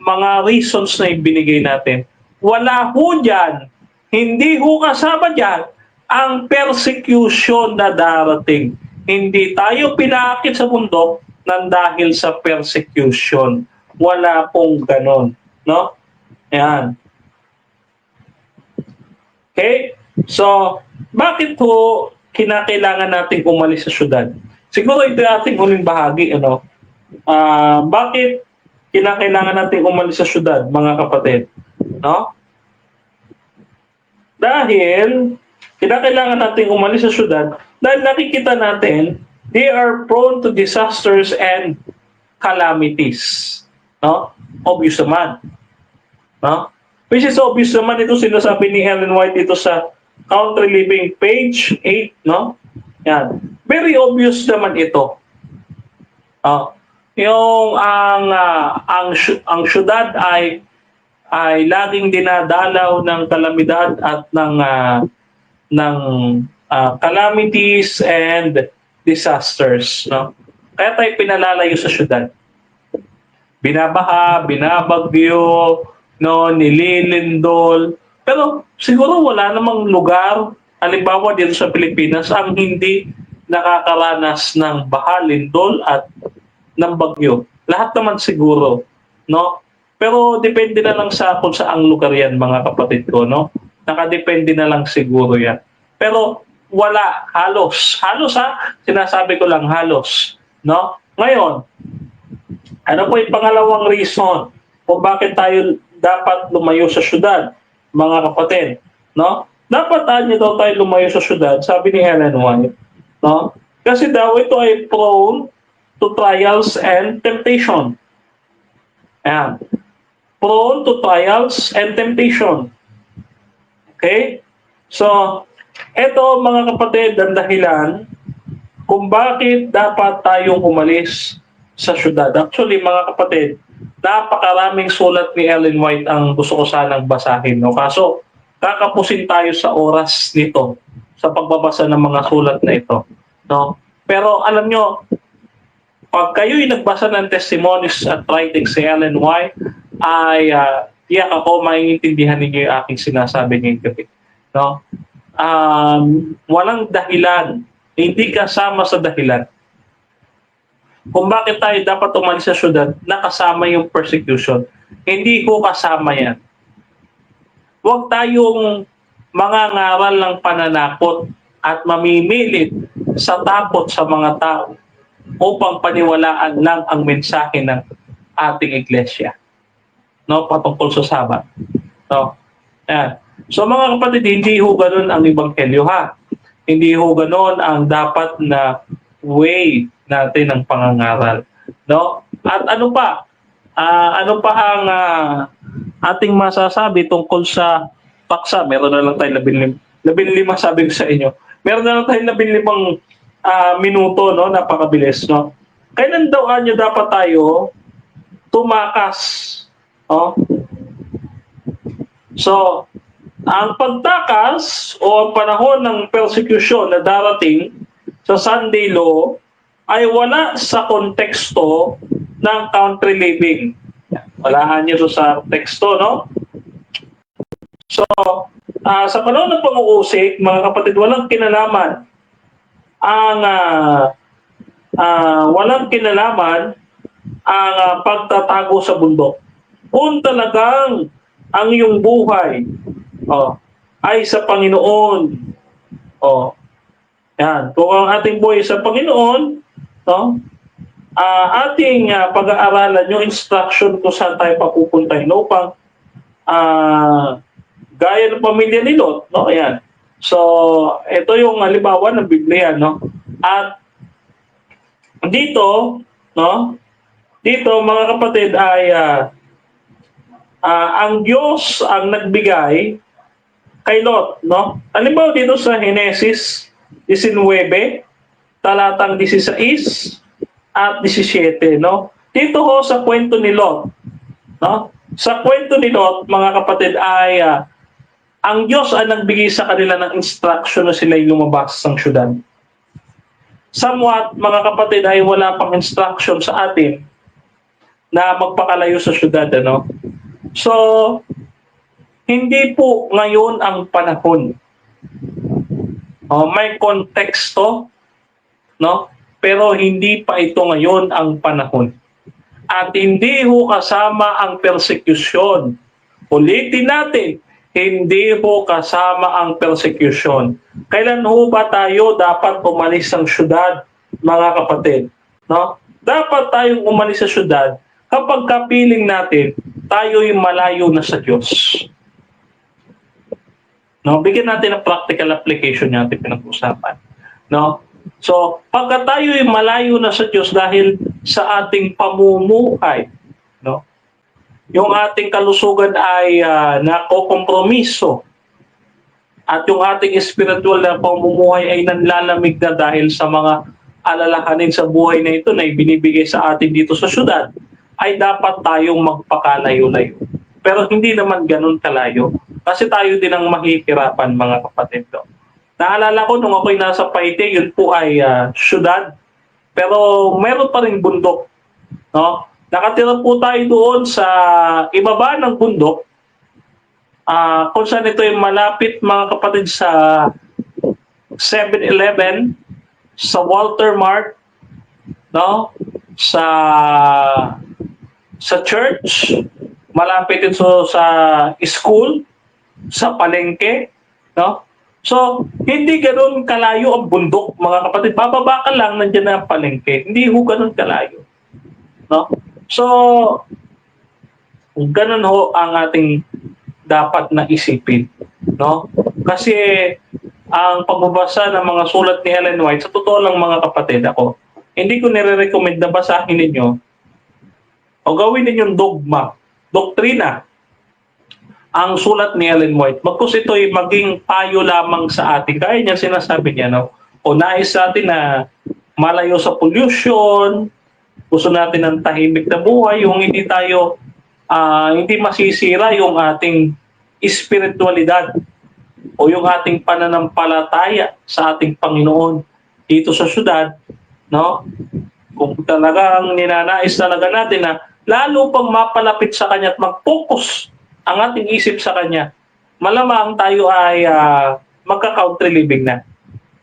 mga reasons na ibinigay natin, wala ho dyan, hindi ho kasama dyan ang persecution na darating. Hindi tayo pinakit sa mundo nang dahil sa persecution. Wala pong ganon. No? Yan. Okay? So, bakit ho kinakailangan nating umalis sa syudad? Siguro ito yung ating huling bahagi. Ano? Bakit kinakailangan nating umalis sa syudad, mga kapatid? No? Dahil kinakailangan nating umalis sa syudad dahil nakikita natin they are prone to disasters and calamities. No? Obvious naman. No? Which is obvious naman, ito sinasabi ni Ellen White dito sa Country Living page 8, no? Yan. Very obvious naman ito. Yung ang syudad ay laging dinadalaw ng kalamidad at ng calamities and disasters, no? Kaya tayo pinalalayo sa syudad. Binabaha, binabagyo, no, nililindol. Pero siguro wala namang lugar, halimbawa dito sa Pilipinas, ang hindi nakakaranas ng baha, lindol at ng bagyo. Lahat naman siguro, no? Pero depende na lang sa kung saang lugar yan, mga kapatid ko, no? Nakadepende na lang siguro yan. Pero wala, halos sinasabi ko lang halos, no? Ngayon, ano po yung pangalawang reason kung bakit tayo dapat lumayo sa syudad, mga kapatid, no? Dapat daw tayo lumayo sa syudad, sabi ni Ellen White, no? Kasi daw ito ay prone to trials and temptation. Ayan. Prone to trials and temptation. Okay? So, ito, mga kapatid, ang dahilan kung bakit dapat tayong umalis sa syudad. Actually, mga kapatid, napakaraming sulat ni Ellen White ang gusto ko sanang basahin. No? Kaso, kakapusin tayo sa oras nito sa pagbabasa ng mga sulat na ito. No? Pero alam nyo, pag kayo'y nagbasa ng testimonies at writings si Ellen White, ay tiyak ako maiintindihan ninyo yung aking sinasabi ngayong gabi. No? Walang dahilan, hindi kasama sa dahilan kung bakit tayo dapat umalis sa syudad na kasama yung persecution. Hindi ko kasama yan. Huwag tayong mangangaral ng pananakot at mamimilit sa takot sa mga tao upang paniwalaan lang ang mensahe ng ating iglesia, no, patungkol sa Sabat. No? Yan. So mga kapatid, hindi ho ganun ang ebanghelyo, ha. Hindi ho ganun ang dapat na way natin ng pangangaral, no? At ano pa? Ano pa ang ating masasabi tungkol sa paksa? Meron na lang tayong 15 sabi ko sa inyo. Meron na lang tayong 15 minuto, no? Napakabilis, no? Kailan daw niyo dapat tayo tumakas? Oh? So, ang pagtakas o ang panahon ng persecution na darating sa Sunday law ay wala sa konteksto ng country living. Walaan niyo sa teksto, no? So, sa panahon ng pang-uusik, mga kapatid, walang kinalaman ang pagtatago sa bundok. Kung talagang ang iyong buhay ay sa Panginoon, yan. Kung ang ating buhay sa Panginoon, no, ating pag-aaralan yung instruction kung saan tayo papupuntahin upang gaya ng pamilya ni Lot, no? Ayan. So, ito yung halimbawa ng Biblia, no? At dito, no? Dito mga kapatid ay ang Diyos ang nagbigay kay Lot, no? Halimbawa dito sa Genesis 19, talatang 16 at 17, no? Dito ho sa kwento ni Lot, no? Sa kwento ni Lot, mga kapatid, ay ang Diyos ang nagbigay sa kanila ng instruction na sila lumabas ng syudad. Somewhat, mga kapatid, ay wala pang instruction sa atin na magpakalayo sa syudad, ano? So, hindi po ngayon ang panahon. May konteksto, no? Pero hindi pa ito ngayon ang panahon. At hindi ho kasama ang persecution. Ulitin natin, hindi ho kasama ang persecution. Kailan ho ba tayo dapat umalis ng syudad, mga kapatid? No? Dapat tayong umalis sa syudad kapag kapiling natin, tayo'y malayo na sa Diyos. No? Bigyan natin ng practical application yung ating pinag-usapan. No? So, pagka tayo'y malayo na sa Diyos dahil sa ating pamumuhay, no? Yung ating kalusugan ay nakokompromiso at yung ating spiritual na pamumuhay ay nanlalamig na dahil sa mga alalahanin sa buhay na ito na ibinibigay sa atin dito sa syudad, ay dapat tayong magpakalayo-layo. Pero hindi naman ganun kalayo. Kasi tayo din ang mahihirapan, mga kapatid. No? Naalala ko nung ako'y nasa Paite, yun po ay syudad. Pero meron pa rin bundok. No? Nakatira po tayo doon sa ibaba ng bundok. Kung saan ito ay malapit, mga kapatid, sa 7-Eleven, sa Walter Mart, no? Sa church, malapit ito sa school, sa palengke, no? So, hindi ganoon kalayo ang bundok, mga kapatid. Bababa ka lang, nandiyan na ang palengke. Hindi ho ganoon kalayo. No? So, ganoon ho ang ating dapat na isipin. No? Kasi, ang pagbabasa ng mga sulat ni Ellen White, sa totoo lang, mga kapatid, ako, hindi ko nire-recommend na basahin ninyo o gawin ninyong dogma, doktrina, ang sulat ni Ellen White. Bagkus ito'y maging payo lamang sa atin. Kaya niya sinasabi niya, no? O nais natin na malayo sa pollution, gusto natin ng tahimik na buhay, yung hindi tayo, hindi masisira yung ating espiritualidad o yung ating pananampalataya sa ating Panginoon dito sa syudad, no? Kung talagang ninanais talaga natin na lalo pang mapalapit sa Kanya at mag-focus ang ating isip sa Kanya, malamang tayo ay magka-country living na.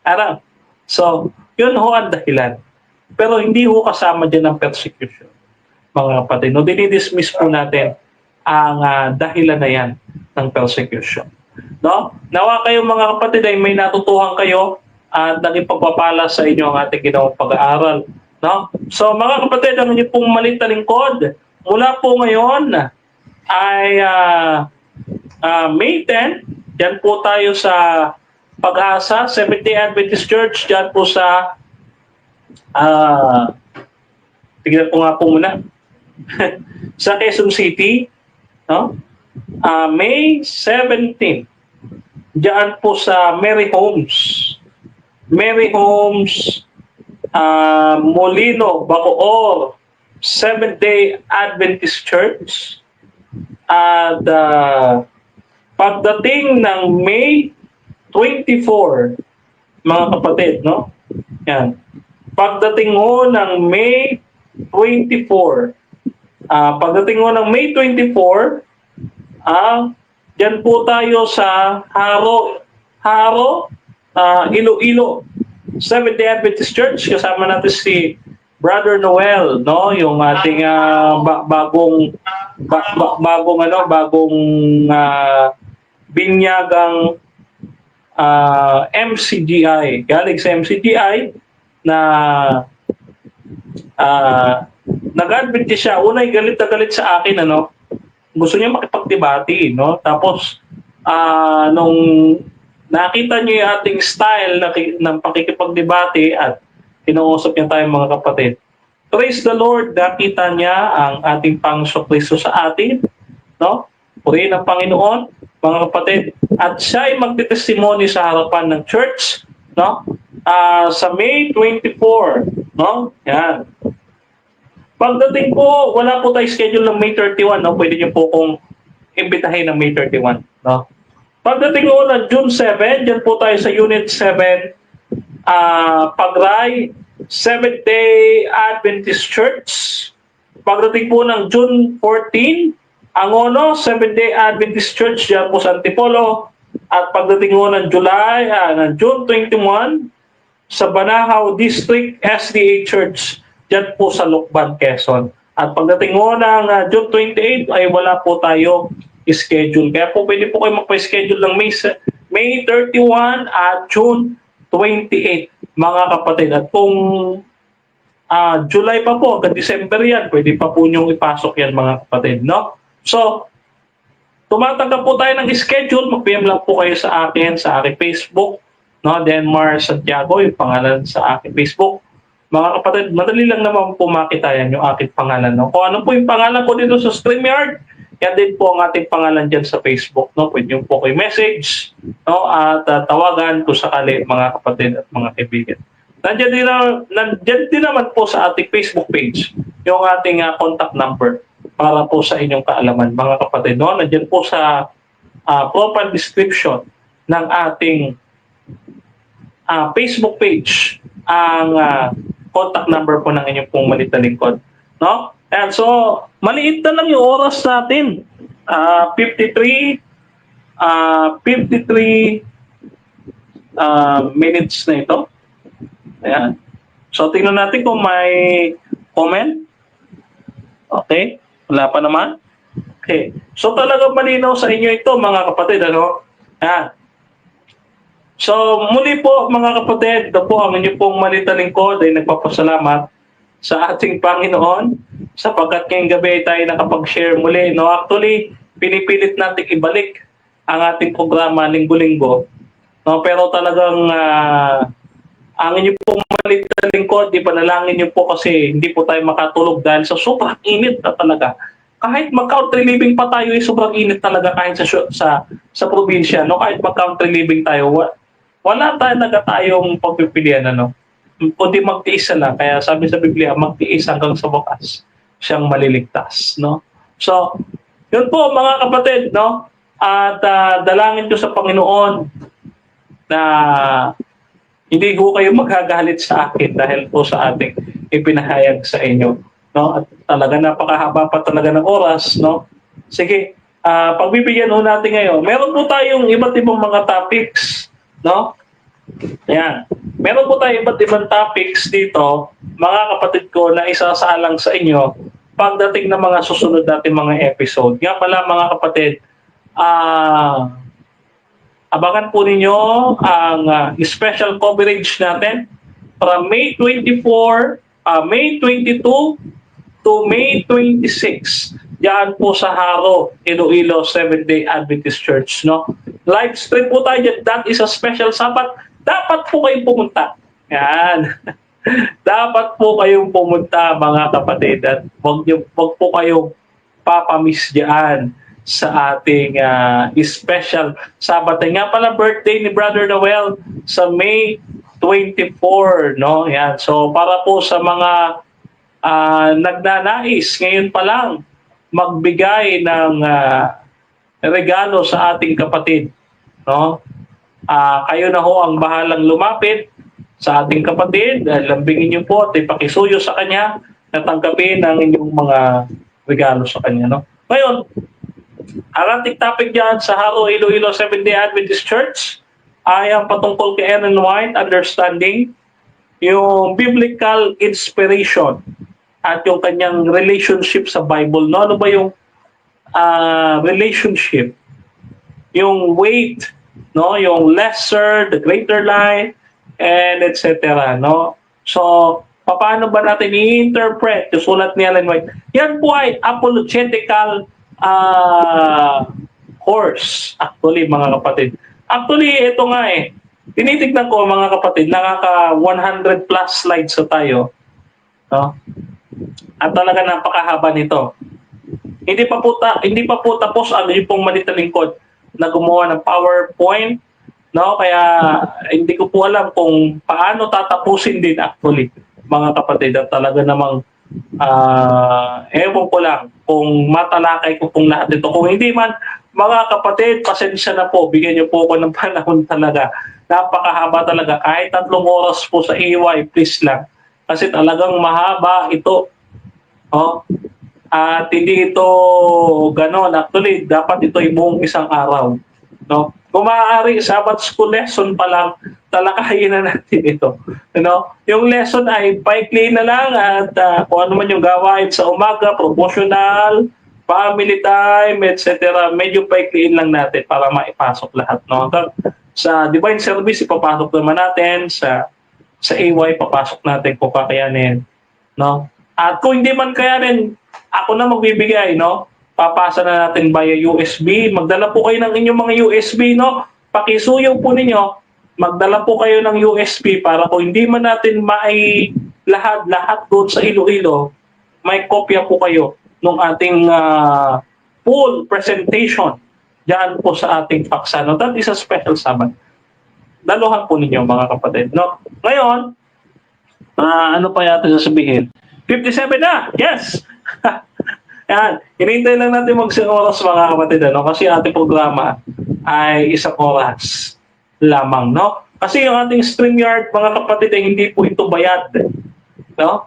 Arang. So, yun ho ang dahilan. Pero hindi ho kasama dyan ang persecution, mga kapatid. No, dinidismiss po natin ang dahilan na yan ng persecution. No? Nawa kayo, mga kapatid, ay may natutuhan kayo at naging pagpapala sa inyo ang ating ginawang pag-aaral. No? So mga kapatid, ang inyong pong maliit na lingkod, mula po ngayon ay May 10, dyan po tayo sa Pag-asa, Seventh-day Adventist Church, dyan po sa, tignan ko nga po muna, sa Quezon City, no? May 17, dyan po sa Mary Homes, Molino, Bacoor, Seventh-day Adventist Church. At pagdating ng May 24, mga kapatid, no? Yan. Pagdating ho ng May 24, pagdating ho ng May 24, dyan po tayo sa Haro, Iloilo, Seventh-day Adventist Church. Kasama natin si Brother Noel, no? Yung ating bagong binyagang MCGI. Galing sa MCGI na nag-advent siya. Unay galit na galit sa akin, ano? Gusto niya makipagdebate, no? Tapos nung nakita niyo yung ating style ng pakikipagdebate at kinausap niya tayong mga kapatid. Praise the Lord, nakita niya ang ating Panginoon Kristo sa atin, no? Purihin ang Panginoon, mga kapatid. At siya ay magtitestimony sa harapan ng church, no? Sa May 24, no? Yan. Pagdating po, wala po tayo schedule ng May 31, no? Pwede niyo po kong imbitahin ng May 31, no? Pagdating po ng June 7, dyan po tayo sa Unit 7, Pagray, Seventh-day Adventist Church. Pagdating po ng June 14, Angono, Seventh-day Adventist Church, dyan po sa Antipolo. At pagdating po ng June 21, sa Banahaw District SDA Church, dyan po sa Lucban, Quezon. At pagdating po ng June 28, ay wala po tayo schedule. Kaya po pwede po kayo magpa-schedule ng May 31 at June 28, mga kapatid. At kung July pa po, hanggang December yan, pwede pa po nyong ipasok yan, mga kapatid, no? So, tumatanggap po tayo ng schedule. Mag-PM lang po kayo sa akin, sa aking Facebook, no? Denmar Santiago, yung pangalan sa aking Facebook. Mga kapatid, madali lang naman po makita yan, yung aking pangalan, no? Kung ano po yung pangalan ko dito sa StreamYard, yan din po ang ating pangalan dyan sa Facebook, no? Pwede nyo po kayo message, no? At tawagan kung sakali, mga kapatid at mga kaibigan. Nandiyan din naman po sa ating Facebook page yung ating contact number para po sa inyong kaalaman, mga kapatid, no? Nandiyan po sa profile description ng ating Facebook page ang contact number po ng inyong pong maliit na lingkod, no? And so, maliit na lang yung oras natin. 53 minutes na ito. Ayan. So, tingnan natin kung may comment. Okay. Wala pa naman. Okay. So, talagang malinaw sa inyo ito, mga kapatid. Ano? Ayan. So, muli po, mga kapatid, ito po ang inyong pong maliit na lingkod ay nagpapasalamat sa ating Panginoon sapagkat ngayong gabi tayo nakapag-share muli. No? Actually, pinipilit natin ibalik ang ating programa linggo-linggo. No? Pero talagang ang inyong pong maliit na lingkod, ipanalangin niyo po kasi hindi po tayo makatulog dahil sa sobrang init na talaga. Kahit mag-country living pa tayo, sobrang init talaga kahit sa probinsya. No? Kahit mag-country living tayo, wala tayong pagpipilian, ano? Kundi magtiis na. Kaya sabi sa Biblia, magtiis hanggang sa wakas siyang maliligtas, no? So, yun po, mga kapatid, no? At dalangin ko sa Panginoon na hindi ko kayo magagalit sa akin dahil po sa ating ipinahayag sa inyo, no? At talaga napakahaba pa talaga ng oras, no? Sige, pagbibigyan ho natin ngayon. Meron po tayong iba't ibang mga topics, no? Ayan. Meron po tayo iba't ibang topics dito, mga kapatid ko, na isasalang sa inyo pagdating ng mga susunod natin mga episode. Nga pala, mga kapatid, Abangan po ninyo ang special coverage natin from May 24, May 22 to May 26. Diyan po sa Haro, Iloilo Seventh-day Adventist Church, no? Live stream po tayo dyan. That is a special Sabbath. Dapat po kayong pumunta. Yan. Dapat po kayong pumunta, mga kapatid. At wag po kayong papamiss diyan sa ating special Sabbath. Nga pala birthday ni Brother Noel sa May 24, no? Yan. So para po sa mga nagnanais ngayon pa lang magbigay ng regalo sa ating kapatid, no? Kayo na ho ang bahalang lumapit sa ating kapatid. Lambingin niyo po at ipakisuyo sa kanya na tanggapin ang inyong mga regalo sa kanya, no? Ngayon, ang ating topic dyan sa Haro Iloilo Seventh-day Adventist Church ay ang patungkol kay Ellen White, understanding yung biblical inspiration at yung kanyang relationship sa Bible. No? Ano ba yung relationship? Yung weight, no? Yung lesser, the greater light, and etc. No? So, paano ba natin i-interpret yung sulat ni Ellen White? Yan po ay apologetical course, actually, mga kapatid. Actually, ito nga tinitignan ko, mga kapatid, nakaka 100 plus slides sa tayo. No? At talaga napakahaba nito. Hindi pa po tapos ang yung pong maliit na lingkod na gumawa ng PowerPoint, no? Kaya hindi ko po alam kung paano tatapusin din actually, mga kapatid. At talaga namang ewan ko lang kung matalakay ko pong lahat ito. Kung hindi man, mga kapatid, pasensya na po. Bigyan niyo po ako ng panahon talaga. Napakahaba talaga. Kahit 3 oras po sa AY, please lang. Kasi talagang mahaba ito. Oh. At hindi ito ganon. Actually, dapat ito ay buong isang araw. No? Kung maaari, Sabbath school lesson pa lang, talakayin na natin ito. Yung lesson ay paikli na lang at kung ano man yung gawain sa umaga, proportional, family time, etc. Medyo paikliin lang natin para maipasok lahat. No? Sa divine service, ipapasok naman natin. Sa AY, papasok natin kung kakayanin. No? At kung hindi man kayanin, ako na magbibigay, no? Papasa na natin via USB. Magdala po kayo ng inyong mga USB, no? Pakisuyo po ninyo. Magdala po kayo ng USB para kung hindi man natin lahat doon sa Iloilo, may kopya po kayo ng ating full presentation diyan po sa ating paksa. No? That is a special Sabbath. Daluhan po ninyo, mga kapatid. No? Ngayon, ano pa yata sasabihin? 57 na! Yes! Yan. Hinihintay lang natin mag-oras, mga kapatid, ano? Kasi ating programa ay 1 oras lamang, no? Kasi yung ating StreamYard, mga kapatid, ay hindi po ito bayad. No?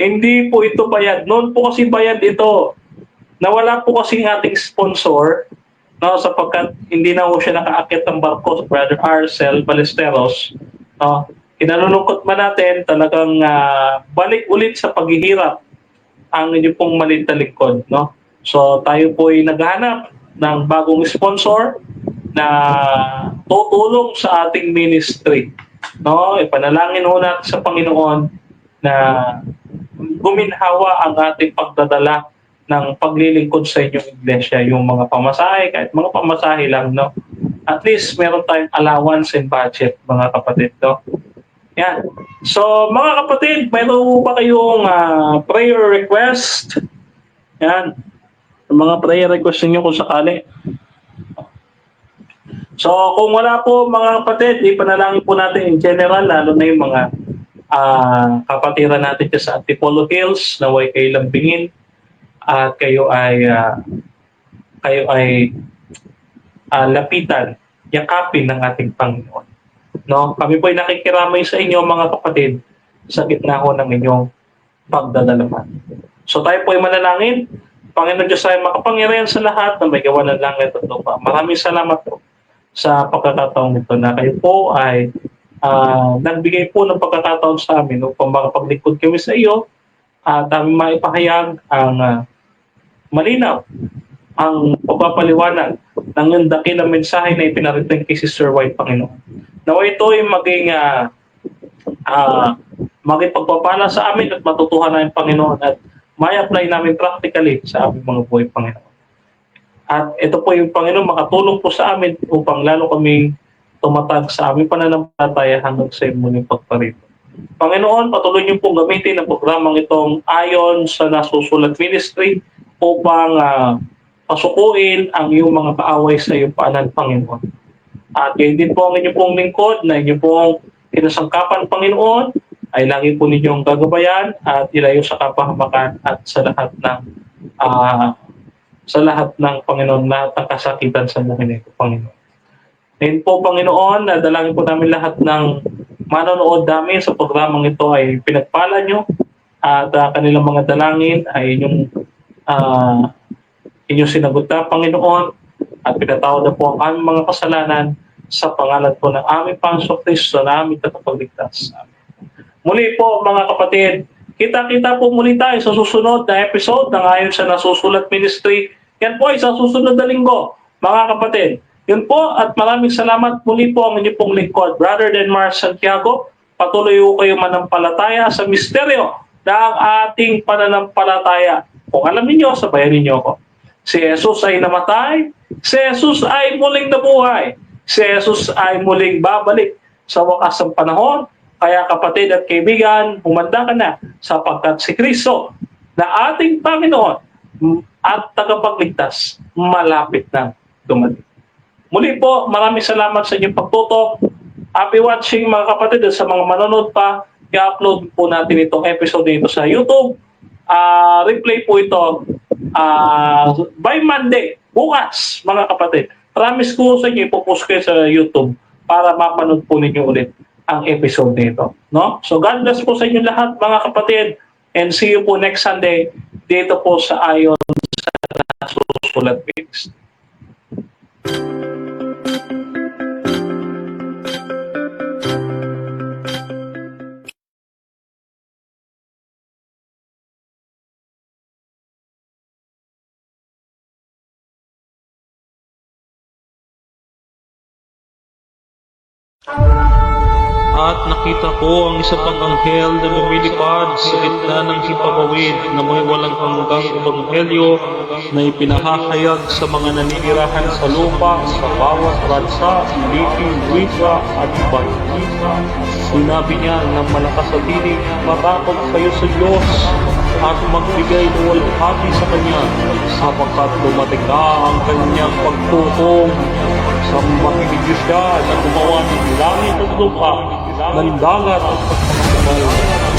Hindi po ito bayad. Noon po kasi bayad ito. Nawala po kasi yung ating sponsor, no? Sapagkat hindi na po siya nakaakit ng barko sa Brother Arcel Ballesteros. No? Kinalulungkot man natin, talagang balik ulit sa paghihirap ang inyong pong maliit na lingkod, no? So tayo po ay naghahanap ng bagong sponsor na tutulong sa ating ministry, no? Ipanalangin ho natin sa Panginoon na guminhawa ang ating pagdadala ng paglilingkod sa inyong iglesia, yung mga pamasahe, kahit mga pamasahe lang, no? At least meron tayong allowance and budget, mga kapatid, no? Yan. So, mga kapatid, mayroon ba kayong prayer request? Yan. Mga prayer request niyo kung sakali. So, kung wala po, mga kapatid, ipanalangin po natin in general, lalo na yung mga kapatiran natin sa Antipolo Hills, na way kayo lambingin at kayo ay lapitan, yakapin ng ating Panginoon. No, kami po ay nakikiramay sa inyo, mga kapatid, sa gitna ho ng inyong pagdadalaman. So tayo po ay manalangin. Panginoon Diyos ay makapangyarihan sa lahat na may gawa ng langit at lupa. Maraming salamat po sa pagkakataon nito na kayo po ay nagbigay po ng pagkakataon sa amin upang makapaglingkod kami sa iyo at aming maipahayag ang malinaw, ang pagpapaliwanag ng yung dakilang mensahe na ipinarating kay Sister White, Panginoon. Nawa ito ay maging pagpapala sa amin at matutuhan namin, Panginoon, at may apply namin practically sa aming mga buhay, Panginoon. At ito po yung Panginoon makatulong po sa amin upang lalo kami tumatag sa aming pananampalataya hanggang sa muling pagparito. Panginoon, patuloy niyo pong gamitin ang programang itong ayon sa nasusulat ministry upang pasukuin ang iyong mga kaaway sa iyong paanan, Panginoon. At yun din po ang inyong pong lingkod na inyong pong kinasangkapan, Panginoon, ay lagi po ninyong gagabayan at ilayo sa kapahamakan at sa lahat ng Panginoon, lahat ng kasakitan sa buhay nito, Panginoon. Ngayon po, Panginoon, dalangin po namin lahat ng manonood namin sa programang ito ay pinagpala nyo at kanilang mga dalangin ay inyong sinagot na, Panginoon, at pinatawad na po ang aming mga kasalanan sa pangalan po ng aming Panginoong Kristo na aming tagapagligtas. Muli po, mga kapatid, kita-kita po muli tayo sa susunod na episode ng Ayon sa Nasusulat Ministry. Yan po ay sa susunod na linggo, mga kapatid. Yun po, at maraming salamat muli po ang inyong pong lingkod, Brother Denmar Santiago. Patuloy po kayo manampalataya sa misteryo ng ating pananampalataya. Kung alam niyo, sabayan niyo ako. Si Jesus ay namatay, si Jesus ay muling nabuhay, si Jesus ay muling babalik sa wakas ng panahon. Kaya kapatid at kaibigan, humanda ka na sapagkat si Kristo na ating Panginoon at tagapagligtas malapit na dumating. Muli po, maraming salamat sa inyong pagtutok. Happy watching, mga kapatid, at sa mga manonood pa, i-upload po natin itong episode dito sa YouTube. Replay po ito by Monday, bukas, mga kapatid. Promise ko sa inyo, ipopost kayo sa YouTube para mapanood po ninyo ulit ang episode nito. No? So God bless po sa inyo lahat, mga kapatid, and see you po next Sunday dito po sa Ayon sa Nasusulat Ministry. At nakita ko ang isa pang anghel na lumilipad sa gitna ng himpapawid na may walang hanggang ebanghelyo na ipinahahayag sa mga naninirahan sa lupa sa bawat bansa, lipi, wika at iba't iba. Sinabi niya ng malakas sa tinig, matakot kayo sa Diyos at magbigay ng walhati sa Kanya sapagkat dumating na ang Kanyang pagtukom. Sambahin niyo siya na gumawa ng langit at lupa, ng dagat at pagkakabal.